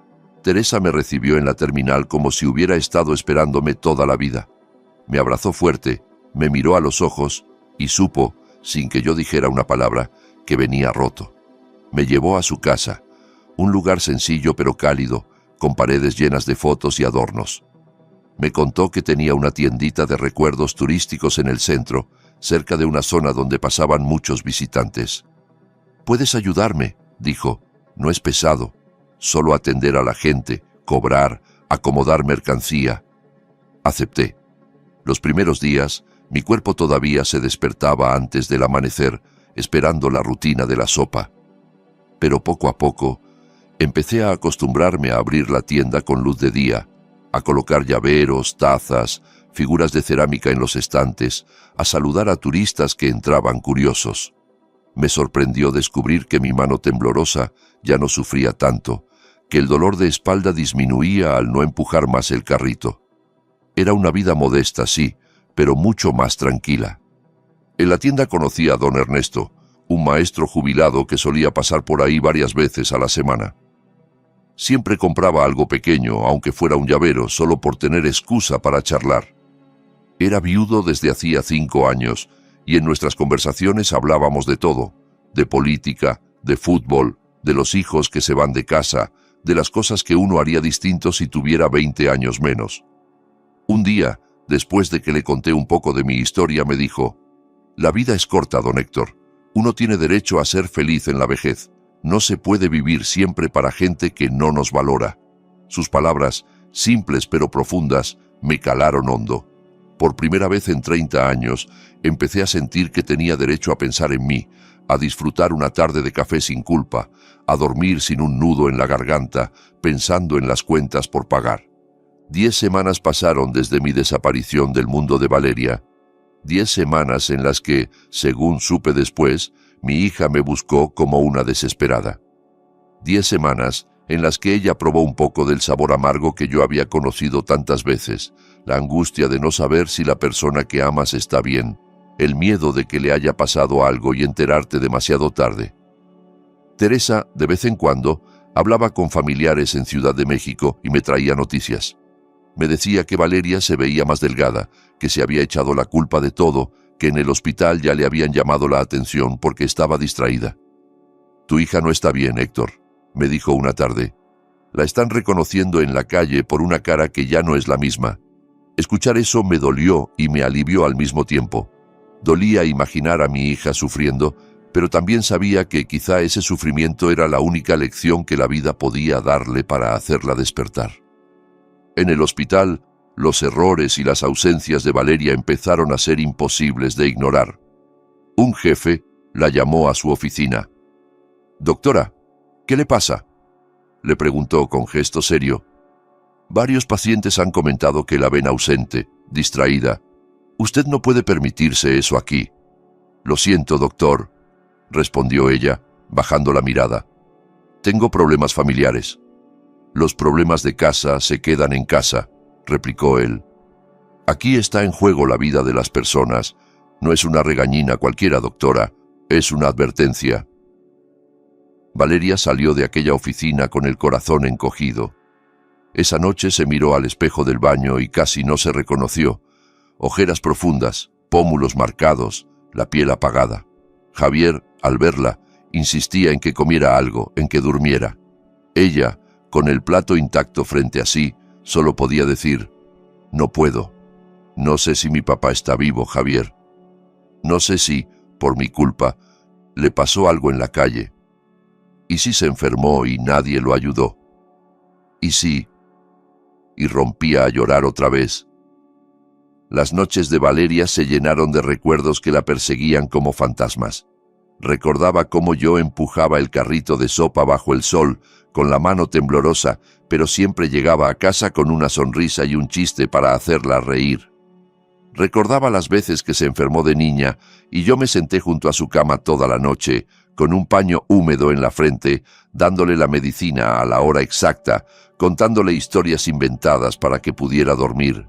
[SPEAKER 1] Teresa me recibió en la terminal como si hubiera estado esperándome toda la vida. Me abrazó fuerte, me miró a los ojos y supo, sin que yo dijera una palabra, que venía roto. Me llevó a su casa, un lugar sencillo pero cálido, con paredes llenas de fotos y adornos. Me contó que tenía una tiendita de recuerdos turísticos en el centro, cerca de una zona donde pasaban muchos visitantes. «Puedes ayudarme», dijo, «no es pesado, solo atender a la gente, cobrar, acomodar mercancía». Acepté. Los primeros días, mi cuerpo todavía se despertaba antes del amanecer, esperando la rutina de la sopa. Pero poco a poco, empecé a acostumbrarme a abrir la tienda con luz de día, a colocar llaveros, tazas, figuras de cerámica en los estantes, a saludar a turistas que entraban curiosos. Me sorprendió descubrir que mi mano temblorosa ya no sufría tanto, que el dolor de espalda disminuía al no empujar más el carrito. Era una vida modesta, sí, pero mucho más tranquila. En la tienda conocí a don Ernesto, un maestro jubilado que solía pasar por ahí varias veces a la semana. Siempre compraba algo pequeño, aunque fuera un llavero, solo por tener excusa para charlar. Era viudo desde hacía 5 años, y en nuestras conversaciones hablábamos de todo, de política, de fútbol, de los hijos que se van de casa, de las cosas que uno haría distinto si tuviera 20 años menos. Un día, después de que le conté un poco de mi historia, me dijo, «La vida es corta, don Héctor. Uno tiene derecho a ser feliz en la vejez. No se puede vivir siempre para gente que no nos valora». Sus palabras, simples pero profundas, me calaron hondo. Por primera vez en 30 años, empecé a sentir que tenía derecho a pensar en mí, a disfrutar una tarde de café sin culpa, a dormir sin un nudo en la garganta, pensando en las cuentas por pagar. 10 semanas pasaron desde mi desaparición del mundo de Valeria. 10 semanas en las que, según supe después, mi hija me buscó como una desesperada. 10 semanas en las que ella probó un poco del sabor amargo que yo había conocido tantas veces, la angustia de no saber si la persona que amas está bien, el miedo de que le haya pasado algo y enterarte demasiado tarde. Teresa, de vez en cuando, hablaba con familiares en Ciudad de México y me traía noticias. Me decía que Valeria se veía más delgada, que se había echado la culpa de todo, que en el hospital ya le habían llamado la atención porque estaba distraída. «Tu hija no está bien, Héctor», me dijo una tarde. «La están reconociendo en la calle por una cara que ya no es la misma». Escuchar eso me dolió y me alivió al mismo tiempo. Dolía imaginar a mi hija sufriendo, pero también sabía que quizá ese sufrimiento era la única lección que la vida podía darle para hacerla despertar. En el hospital, los errores y las ausencias de Valeria empezaron a ser imposibles de ignorar. Un jefe la llamó a su oficina. «Doctora, ¿qué le pasa?», le preguntó con gesto serio. «Varios pacientes han comentado que la ven ausente, distraída. Usted no puede permitirse eso aquí». «Lo siento, doctor», respondió ella, bajando la mirada. «Tengo problemas familiares». «Los problemas de casa se quedan en casa», replicó él. «Aquí está en juego la vida de las personas. No es una regañina cualquiera, doctora, es una advertencia». Valeria salió de aquella oficina con el corazón encogido. Esa noche se miró al espejo del baño y casi no se reconoció. Ojeras profundas, pómulos marcados, la piel apagada. Javier, al verla, insistía en que comiera algo, en que durmiera. Ella, con el plato intacto frente a sí, solo podía decir, «No puedo. No sé si mi papá está vivo, Javier. No sé si, por mi culpa, le pasó algo en la calle. ¿Y si se enfermó y nadie lo ayudó? ¿Y si...?» Y rompía a llorar otra vez. Las noches de Valeria se llenaron de recuerdos que la perseguían como fantasmas. Recordaba cómo yo empujaba el carrito de sopa bajo el sol, con la mano temblorosa, pero siempre llegaba a casa con una sonrisa y un chiste para hacerla reír. Recordaba las veces que se enfermó de niña y yo me senté junto a su cama toda la noche, con un paño húmedo en la frente, dándole la medicina a la hora exacta, contándole historias inventadas para que pudiera dormir.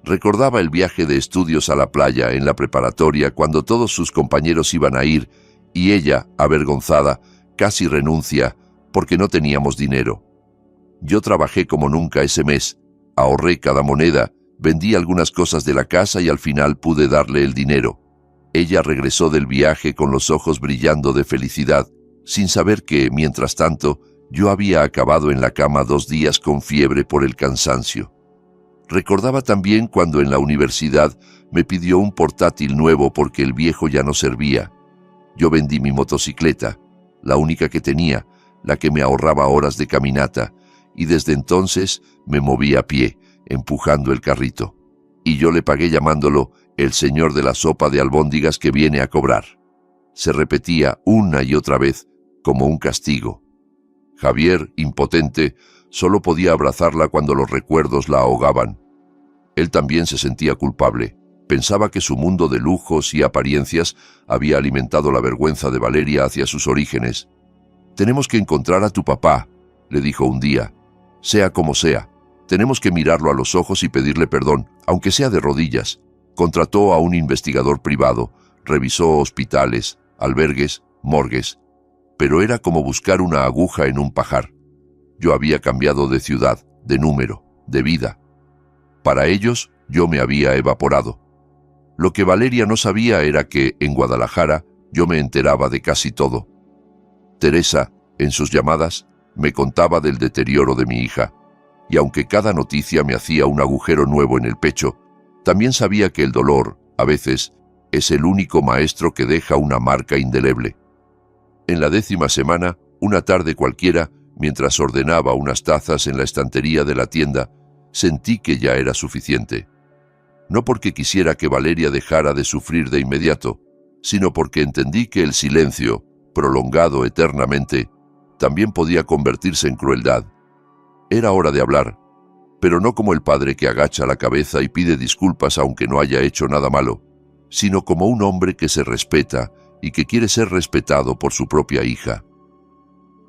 [SPEAKER 1] Recordaba el viaje de estudios a la playa en la preparatoria cuando todos sus compañeros iban a ir y ella, avergonzada, casi renuncia porque no teníamos dinero. Yo trabajé como nunca ese mes, ahorré cada moneda, vendí algunas cosas de la casa y al final pude darle el dinero. Ella regresó del viaje con los ojos brillando de felicidad, sin saber que, mientras tanto, yo había acabado en la cama 2 días con fiebre por el cansancio. Recordaba también cuando en la universidad me pidió un portátil nuevo porque el viejo ya no servía. Yo vendí mi motocicleta, la única que tenía, la que me ahorraba horas de caminata, y desde entonces me moví a pie, empujando el carrito. Y yo le pagué llamándolo el señor de la sopa de albóndigas que viene a cobrar. Se repetía una y otra vez, como un castigo. Javier, impotente, solo podía abrazarla cuando los recuerdos la ahogaban. Él también se sentía culpable. Pensaba que su mundo de lujos y apariencias había alimentado la vergüenza de Valeria hacia sus orígenes. «Tenemos que encontrar a tu papá», le dijo un día. «Sea como sea, tenemos que mirarlo a los ojos y pedirle perdón, aunque sea de rodillas». Contrató a un investigador privado, revisó hospitales, albergues, morgues, pero era como buscar una aguja en un pajar. Yo había cambiado de ciudad, de número, de vida. Para ellos, yo me había evaporado. Lo que Valeria no sabía era que, en Guadalajara, yo me enteraba de casi todo. Teresa, en sus llamadas, me contaba del deterioro de mi hija, y aunque cada noticia me hacía un agujero nuevo en el pecho, también sabía que el dolor, a veces, es el único maestro que deja una marca indeleble. En la 10ª semana, una tarde cualquiera, mientras ordenaba unas tazas en la estantería de la tienda, sentí que ya era suficiente. No porque quisiera que Valeria dejara de sufrir de inmediato, sino porque entendí que el silencio, prolongado eternamente, también podía convertirse en crueldad. Era hora de hablar, pero no como el padre que agacha la cabeza y pide disculpas aunque no haya hecho nada malo, sino como un hombre que se respeta y que quiere ser respetado por su propia hija.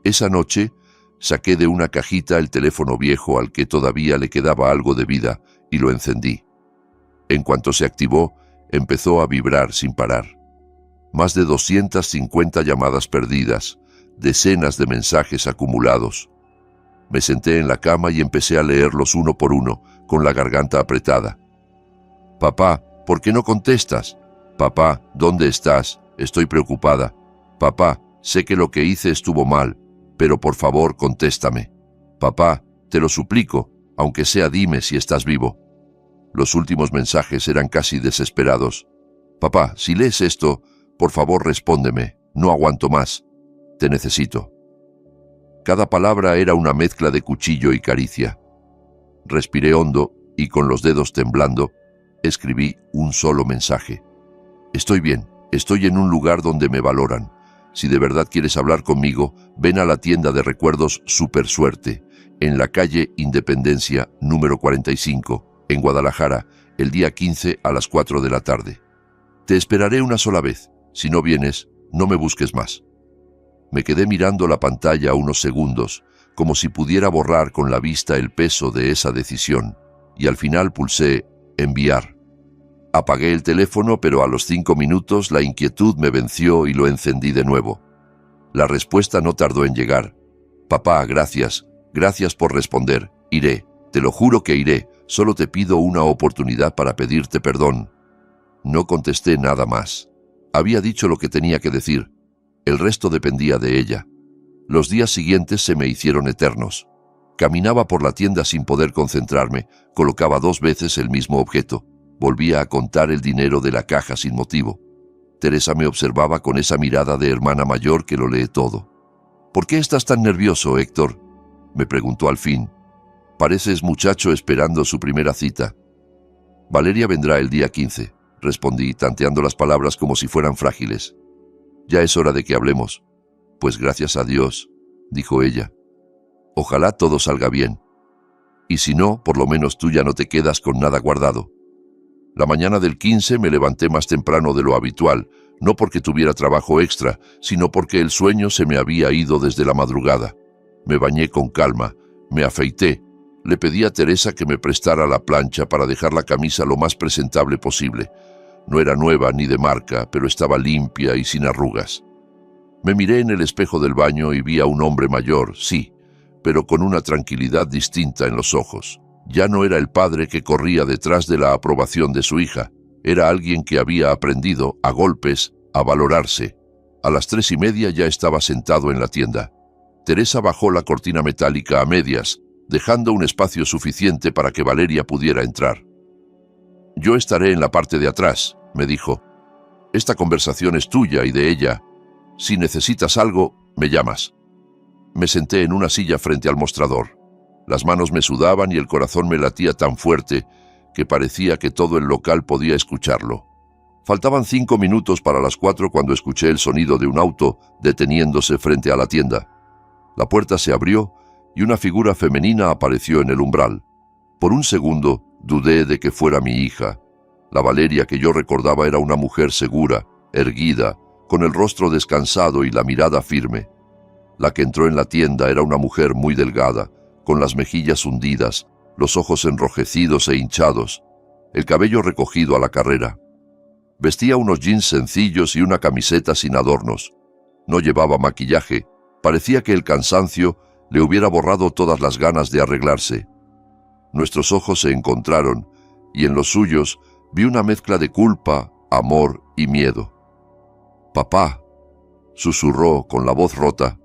[SPEAKER 1] Esa noche saqué de una cajita el teléfono viejo al que todavía le quedaba algo de vida y lo encendí. En cuanto se activó, empezó a vibrar sin parar. Más de 250 llamadas perdidas, decenas de mensajes acumulados. Me senté en la cama y empecé a leerlos uno por uno, con la garganta apretada. «Papá, ¿por qué no contestas? Papá, ¿dónde estás? Estoy preocupada. Papá, sé que lo que hice estuvo mal, pero por favor contéstame. Papá, te lo suplico, aunque sea dime si estás vivo». Los últimos mensajes eran casi desesperados. «Papá, si lees esto, por favor respóndeme, no aguanto más. Te necesito». Cada palabra era una mezcla de cuchillo y caricia. Respiré hondo y con los dedos temblando, escribí un solo mensaje. «Estoy bien, estoy en un lugar donde me valoran. Si de verdad quieres hablar conmigo, ven a la tienda de recuerdos Super Suerte, en la calle Independencia, número 45, en Guadalajara, el día 15 a las 4 de la tarde. Te esperaré una sola vez. Si no vienes, no me busques más». Me quedé mirando la pantalla unos segundos, como si pudiera borrar con la vista el peso de esa decisión, y al final pulsé «Enviar». Apagué el teléfono, pero a los 5 minutos la inquietud me venció y lo encendí de nuevo. La respuesta no tardó en llegar. «Papá, gracias. Gracias por responder. Iré. Te lo juro que iré. Solo te pido una oportunidad para pedirte perdón». No contesté nada más. Había dicho lo que tenía que decir. El resto dependía de ella. Los días siguientes se me hicieron eternos. Caminaba por la tienda sin poder concentrarme, colocaba 2 veces el mismo objeto, volvía a contar el dinero de la caja sin motivo. Teresa me observaba con esa mirada de hermana mayor que lo lee todo. «¿Por qué estás tan nervioso, Héctor?», me preguntó al fin. «Pareces muchacho esperando su primera cita». «Valeria vendrá el día 15», respondí, tanteando las palabras como si fueran frágiles. «Ya es hora de que hablemos». «Pues gracias a Dios», dijo ella. «Ojalá todo salga bien. Y si no, por lo menos tú ya no te quedas con nada guardado». La mañana del 15 me levanté más temprano de lo habitual, no porque tuviera trabajo extra, sino porque el sueño se me había ido desde la madrugada. Me bañé con calma, me afeité, le pedí a Teresa que me prestara la plancha para dejar la camisa lo más presentable posible. No era nueva ni de marca, pero estaba limpia y sin arrugas. Me miré en el espejo del baño y vi a un hombre mayor, sí, pero con una tranquilidad distinta en los ojos. Ya no era el padre que corría detrás de la aprobación de su hija. Era alguien que había aprendido, a golpes, a valorarse. A las 3:30 ya estaba sentado en la tienda. Teresa bajó la cortina metálica a medias, dejando un espacio suficiente para que Valeria pudiera entrar. «Yo estaré en la parte de atrás», me dijo. «Esta conversación es tuya y de ella. Si necesitas algo, me llamas». Me senté en una silla frente al mostrador. Las manos me sudaban y el corazón me latía tan fuerte que parecía que todo el local podía escucharlo. Faltaban 5 minutos para las 4 cuando escuché el sonido de un auto deteniéndose frente a la tienda. La puerta se abrió y una figura femenina apareció en el umbral. Por un segundo dudé de que fuera mi hija. La Valeria que yo recordaba era una mujer segura, erguida, con el rostro descansado y la mirada firme. La que entró en la tienda era una mujer muy delgada, con las mejillas hundidas, los ojos enrojecidos e hinchados, el cabello recogido a la carrera. Vestía unos jeans sencillos y una camiseta sin adornos. No llevaba maquillaje, parecía que el cansancio le hubiera borrado todas las ganas de arreglarse. Nuestros ojos se encontraron, y en los suyos vi una mezcla de culpa, amor y miedo. «Papá», susurró con la voz rota.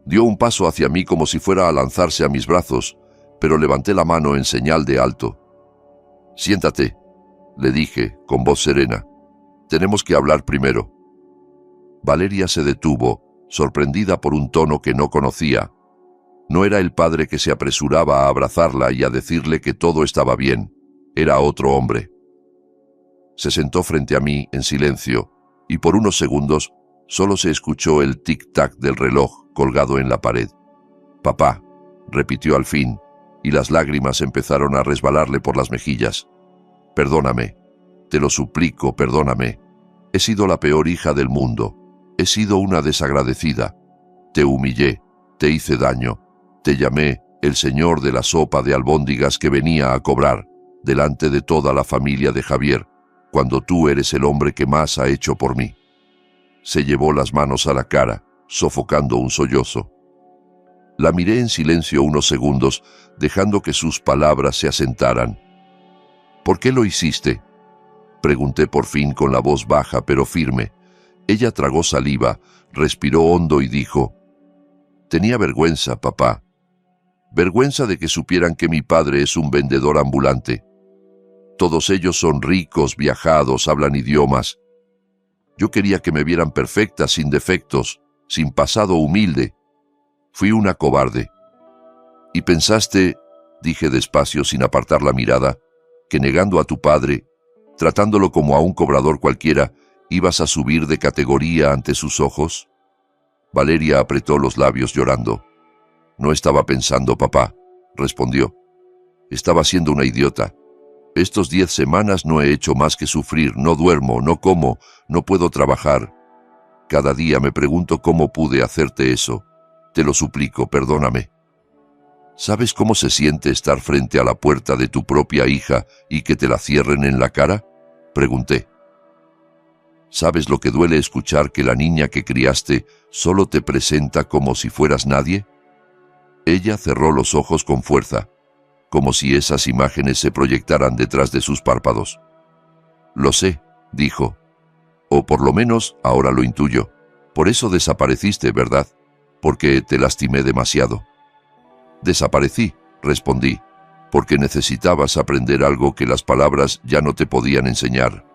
[SPEAKER 1] Dio un paso hacia mí como si fuera a lanzarse a mis brazos, pero levanté la mano en señal de alto. «Siéntate», le dije con voz serena. «Tenemos que hablar primero». Valeria se detuvo, sorprendida por un tono que no conocía. No era el padre que se apresuraba a abrazarla y a decirle que todo estaba bien. Era otro hombre. Se sentó frente a mí en silencio, y por unos segundos solo se escuchó el tic-tac del reloj colgado en la pared. «Papá», repitió al fin, y las lágrimas empezaron a resbalarle por las mejillas. «Perdóname, te lo suplico, perdóname. He sido la peor hija del mundo. He sido una desagradecida. Te humillé, te hice daño, te llamé el señor de la sopa de albóndigas que venía a cobrar, delante de toda la familia de Javier, cuando tú eres el hombre que más ha hecho por mí». Se llevó las manos a la cara, sofocando un sollozo. La miré en silencio unos segundos, dejando que sus palabras se asentaran. «¿Por qué lo hiciste?», pregunté por fin con la voz baja pero firme. Ella tragó saliva, respiró hondo y dijo: «Tenía vergüenza, papá. Vergüenza de que supieran que mi padre es un vendedor ambulante. Todos ellos son ricos, viajados, hablan idiomas. Yo quería que me vieran perfecta, sin defectos, sin pasado humilde. Fui una cobarde». «¿Y pensaste», dije despacio sin apartar la mirada, «que negando a tu padre, tratándolo como a un cobrador cualquiera, ibas a subir de categoría ante sus ojos?» Valeria apretó los labios llorando. «No estaba pensando, papá», respondió. «Estaba siendo una idiota. Estos 10 semanas no he hecho más que sufrir, no duermo, no como, no puedo trabajar. Cada día me pregunto cómo pude hacerte eso. Te lo suplico, perdóname». «¿Sabes cómo se siente estar frente a la puerta de tu propia hija y que te la cierren en la cara?», pregunté. «¿Sabes lo que duele escuchar que la niña que criaste solo te presenta como si fueras nadie?». Ella cerró los ojos con fuerza, como si esas imágenes se proyectaran detrás de sus párpados. «Lo sé», dijo. «O por lo menos ahora lo intuyo. Por eso desapareciste, ¿verdad? Porque te lastimé demasiado». «Desaparecí», respondí, «porque necesitabas aprender algo que las palabras ya no te podían enseñar.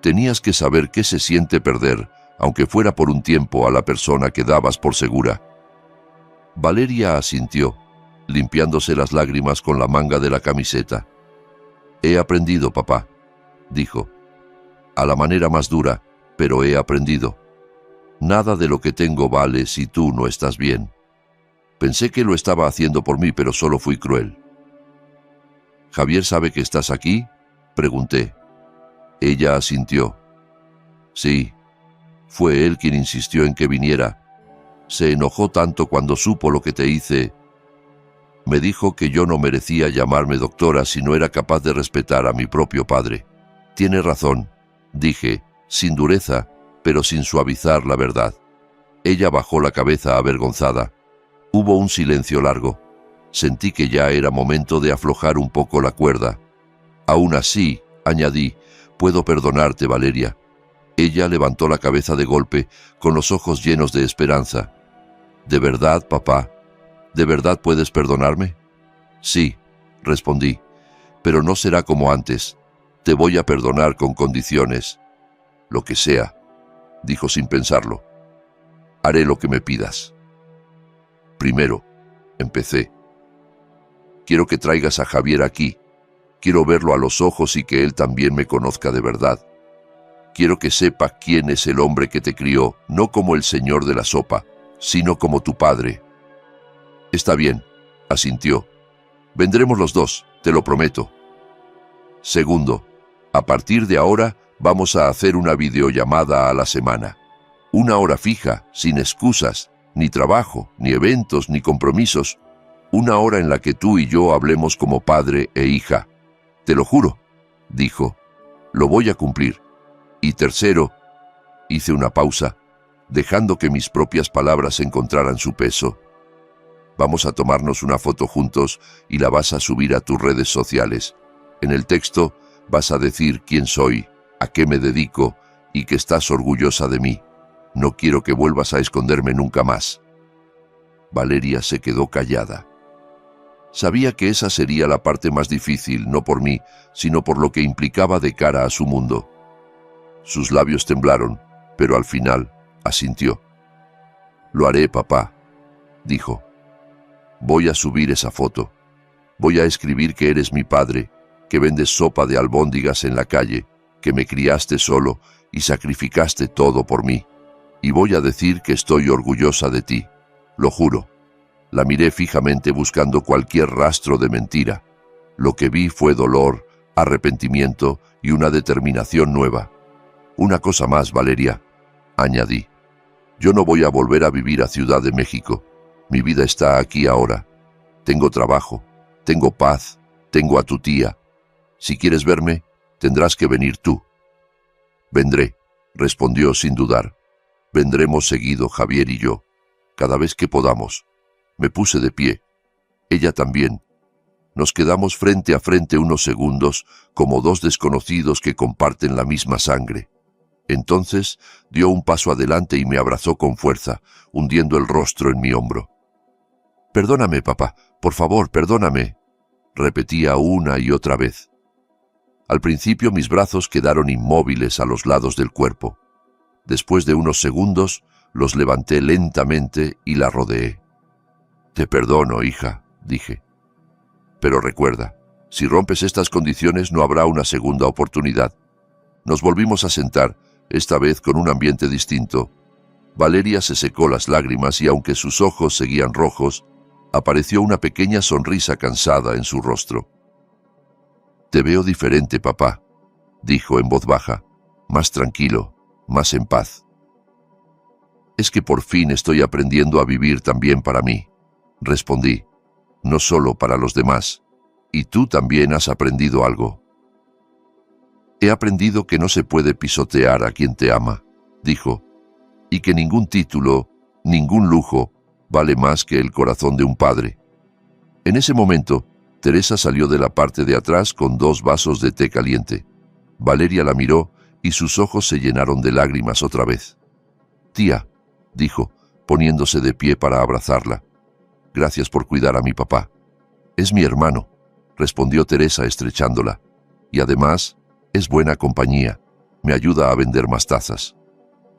[SPEAKER 1] Tenías que saber qué se siente perder, aunque fuera por un tiempo, a la persona que dabas por segura». Valeria asintió, limpiándose las lágrimas con la manga de la camiseta. «He aprendido, papá», dijo. «A la manera más dura, pero he aprendido. Nada de lo que tengo vale si tú no estás bien. Pensé que lo estaba haciendo por mí, pero solo fui cruel». «¿Javier sabe que estás aquí?», pregunté. Ella asintió. Sí, fue él quien insistió en que viniera. Se enojó tanto cuando supo lo que te hice. Me dijo que yo no merecía llamarme doctora si no era capaz de respetar a mi propio padre. Tiene razón, dije, sin dureza, pero sin suavizar la verdad. Ella bajó la cabeza avergonzada. Hubo un silencio largo. Sentí que ya era momento de aflojar un poco la cuerda. Aún así, añadí, puedo perdonarte, Valeria. Ella levantó la cabeza de golpe, con los ojos llenos de esperanza. ¿De verdad, papá? ¿De verdad puedes perdonarme? Sí, respondí, pero no será como antes. Te voy a perdonar con condiciones. Lo que sea, dijo sin pensarlo. Haré lo que me pidas. Primero, empecé. Quiero que traigas a Javier aquí. Quiero verlo a los ojos y que él también me conozca de verdad. Quiero que sepa quién es el hombre que te crió, no como el señor de la sopa, sino como tu padre. Está bien, asintió. Vendremos los dos, te lo prometo. Segundo, a partir de ahora vamos a hacer una videollamada a la semana. 1 hora fija, sin excusas, ni trabajo, ni eventos, ni compromisos. 1 hora en la que tú y yo hablemos como padre e hija. Te lo juro, dijo. Lo voy a cumplir. Y tercero, hice una pausa, dejando que mis propias palabras encontraran su peso. Vamos a tomarnos una foto juntos y la vas a subir a tus redes sociales. En el texto vas a decir quién soy, a qué me dedico y que estás orgullosa de mí. No quiero que vuelvas a esconderme nunca más. Valeria se quedó callada. Sabía que esa sería la parte más difícil, no por mí, sino por lo que implicaba de cara a su mundo. Sus labios temblaron, pero al final asintió. Lo haré, papá, dijo. Voy a subir esa foto. Voy a escribir que eres mi padre, que vendes sopa de albóndigas en la calle, que me criaste solo y sacrificaste todo por mí. Y voy a decir que estoy orgullosa de ti. Lo juro. La miré fijamente buscando cualquier rastro de mentira. Lo que vi fue dolor, arrepentimiento y una determinación nueva. Una cosa más, Valeria, añadí. Yo no voy a volver a vivir a Ciudad de México. Mi vida está aquí ahora. Tengo trabajo, tengo paz, tengo a tu tía. Si quieres verme, tendrás que venir tú. Vendré, respondió sin dudar. Vendremos seguido, Javier y yo, cada vez que podamos. Me puse de pie. Ella también. Nos quedamos frente a frente unos segundos, como dos desconocidos que comparten la misma sangre. Entonces dio un paso adelante y me abrazó con fuerza, hundiendo el rostro en mi hombro. «Perdóname, papá, por favor, perdóname», repetía una y otra vez. Al principio mis brazos quedaron inmóviles a los lados del cuerpo. Después de unos segundos, los levanté lentamente y la rodeé. «Te perdono, hija», dije. «Pero recuerda, si rompes estas condiciones no habrá una segunda oportunidad». Nos volvimos a sentar, esta vez con un ambiente distinto. Valeria se secó las lágrimas y aunque sus ojos seguían rojos, apareció una pequeña sonrisa cansada en su rostro. «Te veo diferente, papá», dijo en voz baja, más tranquilo, más en paz. «Es que por fin estoy aprendiendo a vivir también para mí», respondí, «no solo para los demás. Y tú también has aprendido algo». «He aprendido que no se puede pisotear a quien te ama», dijo, «y que ningún título, ningún lujo, vale más que el corazón de un padre». En ese momento, Teresa salió de la parte de atrás con 2 vasos de té caliente. Valeria la miró y sus ojos se llenaron de lágrimas otra vez. «Tía», dijo, poniéndose de pie para abrazarla, «gracias por cuidar a mi papá». «Es mi hermano», respondió Teresa estrechándola, «y además es buena compañía, me ayuda a vender más tazas».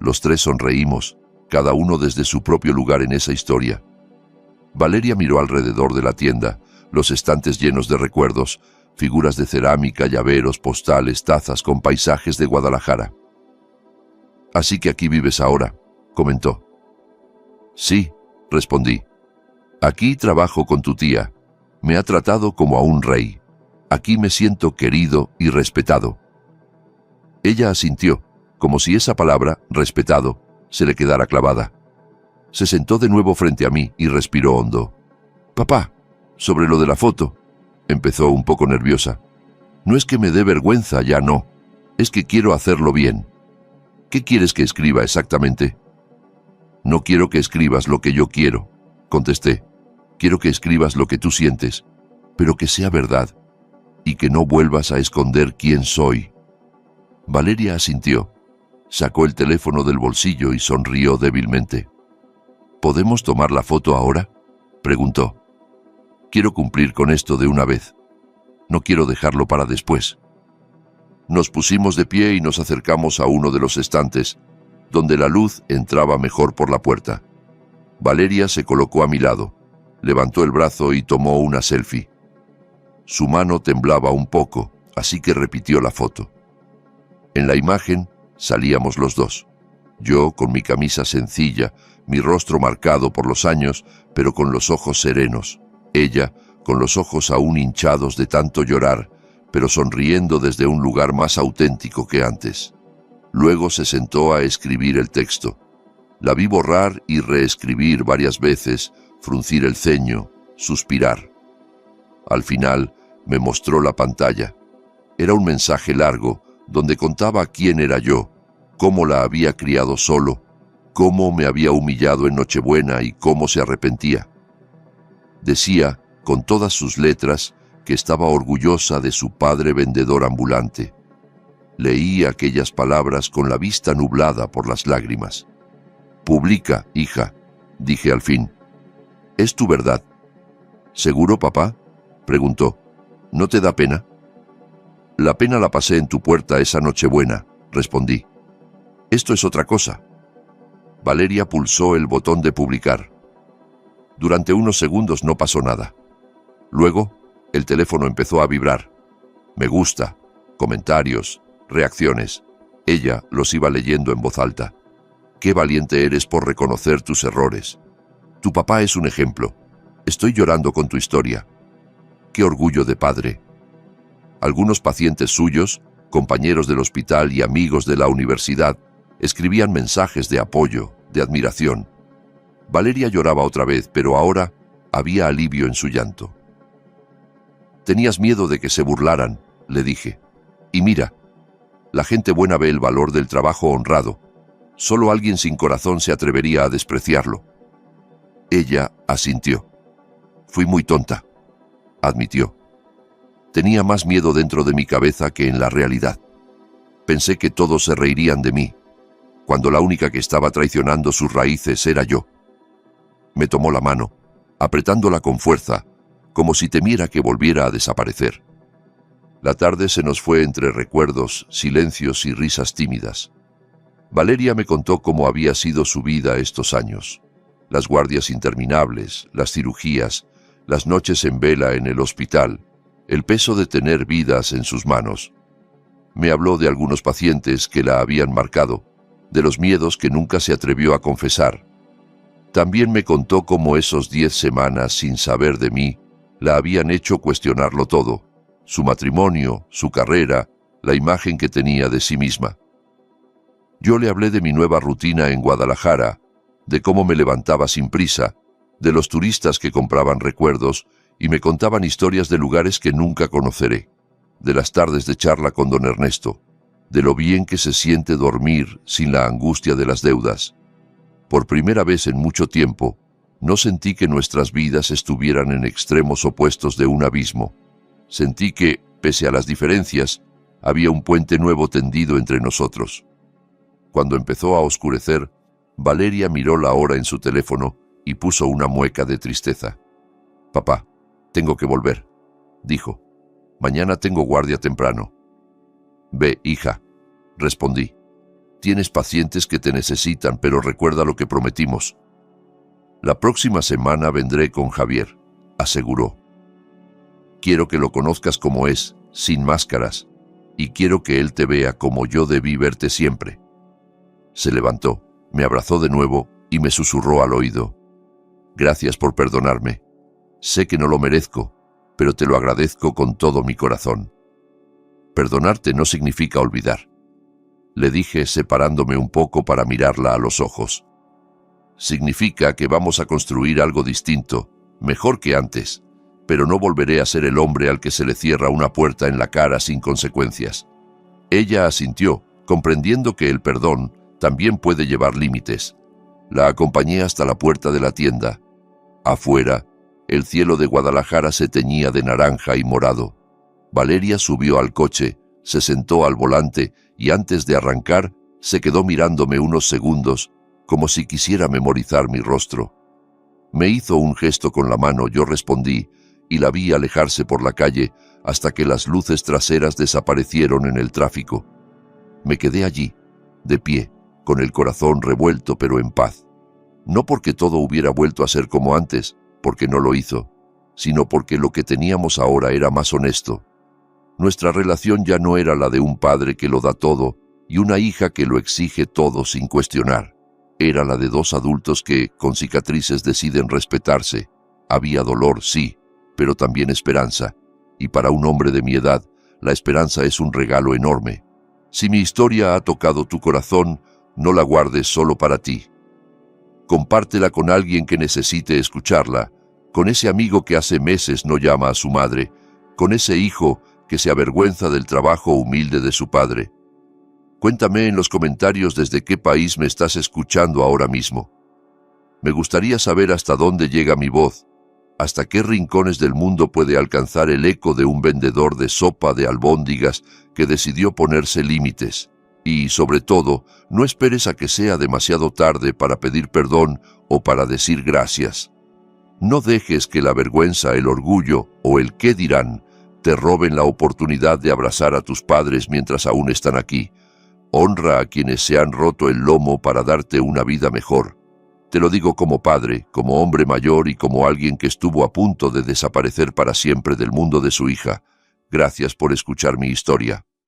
[SPEAKER 1] Los tres sonreímos, cada uno desde su propio lugar en esa historia. Valeria miró alrededor de la tienda, los estantes llenos de recuerdos, figuras de cerámica, llaveros, postales, tazas con paisajes de Guadalajara. «Así que aquí vives ahora», comentó. «Sí», respondí. «Aquí trabajo con tu tía. Me ha tratado como a un rey. Aquí me siento querido y respetado». Ella asintió, como si esa palabra, respetado, se le quedara clavada. Se sentó de nuevo frente a mí y respiró hondo. «Papá, sobre lo de la foto», empezó un poco nerviosa. «No es que me dé vergüenza, ya no. Es que quiero hacerlo bien». «¿Qué quieres que escriba exactamente?» «No quiero que escribas lo que yo quiero», contesté. «Quiero que escribas lo que tú sientes, pero que sea verdad, y que no vuelvas a esconder quién soy». Valeria asintió. Sacó el teléfono del bolsillo y sonrió débilmente. «¿Podemos tomar la foto ahora?», preguntó. «Quiero cumplir con esto de una vez. No quiero dejarlo para después». Nos pusimos de pie y nos acercamos a uno de los estantes, donde la luz entraba mejor por la puerta. Valeria se colocó a mi lado, levantó el brazo y tomó una selfie. Su mano temblaba un poco, así que repitió la foto. En la imagen salíamos los dos. Yo con mi camisa sencilla, mi rostro marcado por los años, pero con los ojos serenos. Ella con los ojos aún hinchados de tanto llorar, pero sonriendo desde un lugar más auténtico que antes. Luego se sentó a escribir el texto. La vi borrar y reescribir varias veces, fruncir el ceño, suspirar. Al final me mostró la pantalla. Era un mensaje largo, donde contaba quién era yo, cómo la había criado solo, cómo me había humillado en Nochebuena y cómo se arrepentía. Decía, con todas sus letras, que estaba orgullosa de su padre vendedor ambulante. Leí aquellas palabras con la vista nublada por las lágrimas. «Publica, hija», dije al fin. «Es tu verdad». «¿Seguro, papá?», preguntó. «¿No te da pena?». «La pena la pasé en tu puerta esa Nochebuena», respondí. «Esto es otra cosa». Valeria pulsó el botón de publicar. Durante unos segundos no pasó nada. Luego, el teléfono empezó a vibrar. Me gusta, comentarios, reacciones. Ella los iba leyendo en voz alta. «Qué valiente eres por reconocer tus errores. Tu papá es un ejemplo. Estoy llorando con tu historia. Qué orgullo de padre». Algunos pacientes suyos, compañeros del hospital y amigos de la universidad, escribían mensajes de apoyo, de admiración. Valeria lloraba otra vez, pero ahora había alivio en su llanto. «Tenías miedo de que se burlaran», le dije. «Y mira, la gente buena ve el valor del trabajo honrado. Solo alguien sin corazón se atrevería a despreciarlo». Ella asintió. «Fui muy tonta», admitió. «Tenía más miedo dentro de mi cabeza que en la realidad. Pensé que todos se reirían de mí, cuando la única que estaba traicionando sus raíces era yo». Me tomó la mano, apretándola con fuerza, como si temiera que volviera a desaparecer. La tarde se nos fue entre recuerdos, silencios y risas tímidas. Valeria me contó cómo había sido su vida estos años. Las guardias interminables, las cirugías, las noches en vela en el hospital, el peso de tener vidas en sus manos. Me habló de algunos pacientes que la habían marcado, de los miedos que nunca se atrevió a confesar. También me contó cómo esos 10 semanas sin saber de mí la habían hecho cuestionarlo todo, su matrimonio, su carrera, la imagen que tenía de sí misma. Yo le hablé de mi nueva rutina en Guadalajara, de cómo me levantaba sin prisa, de los turistas que compraban recuerdos y me contaban historias de lugares que nunca conoceré, de las tardes de charla con don Ernesto, de lo bien que se siente dormir sin la angustia de las deudas. Por primera vez en mucho tiempo, no sentí que nuestras vidas estuvieran en extremos opuestos de un abismo. Sentí que, pese a las diferencias, había un puente nuevo tendido entre nosotros. Cuando empezó a oscurecer, Valeria miró la hora en su teléfono y puso una mueca de tristeza. «Papá, tengo que volver», dijo. «Mañana tengo guardia temprano». «Ve, hija», respondí. «Tienes pacientes que te necesitan, pero recuerda lo que prometimos». «La próxima semana vendré con Javier», aseguró. «Quiero que lo conozcas como es, sin máscaras, y quiero que él te vea como yo debí verte siempre». Se levantó, me abrazó de nuevo y me susurró al oído. «Gracias por perdonarme. Sé que no lo merezco, pero te lo agradezco con todo mi corazón». Perdonarte no significa olvidar. le dije separándome un poco para mirarla a los ojos. Significa que vamos a construir algo distinto, mejor que antes, pero no volveré a ser el hombre al que se le cierra una puerta en la cara sin consecuencias. Ella asintió, comprendiendo que el perdón también puede llevar límites. La acompañé hasta la puerta de la tienda. Afuera, el cielo de Guadalajara se teñía de naranja y morado. Valeria subió al coche, se sentó al volante y antes de arrancar se quedó mirándome unos segundos, como si quisiera memorizar mi rostro. Me hizo un gesto con la mano, yo respondí, y la vi alejarse por la calle hasta que las luces traseras desaparecieron en el tráfico. Me quedé allí, de pie, con el corazón revuelto pero en paz. No porque todo hubiera vuelto a ser como antes, porque no lo hizo, sino porque lo que teníamos ahora era más honesto. Nuestra relación ya no era la de un padre que lo da todo y una hija que lo exige todo sin cuestionar. Era la de dos adultos que, con cicatrices, deciden respetarse. Había dolor, sí, pero también esperanza, y para un hombre de mi edad, la esperanza es un regalo enorme. Si mi historia ha tocado tu corazón, no la guardes solo para ti. Compártela con alguien que necesite escucharla, con ese amigo que hace meses no llama a su madre, con ese hijo que se avergüenza del trabajo humilde de su padre. Cuéntame en los comentarios desde qué país me estás escuchando ahora mismo. Me gustaría saber hasta dónde llega mi voz, hasta qué rincones del mundo puede alcanzar el eco de un vendedor de sopa de albóndigas que decidió ponerse límites. Y, sobre todo, no esperes a que sea demasiado tarde para pedir perdón o para decir gracias. No dejes que la vergüenza, el orgullo o el qué dirán te roben la oportunidad de abrazar a tus padres mientras aún están aquí. Honra a quienes se han roto el lomo para darte una vida mejor. Te lo digo como padre, como hombre mayor y como alguien que estuvo a punto de desaparecer para siempre del mundo de su hija. Gracias por escuchar mi historia.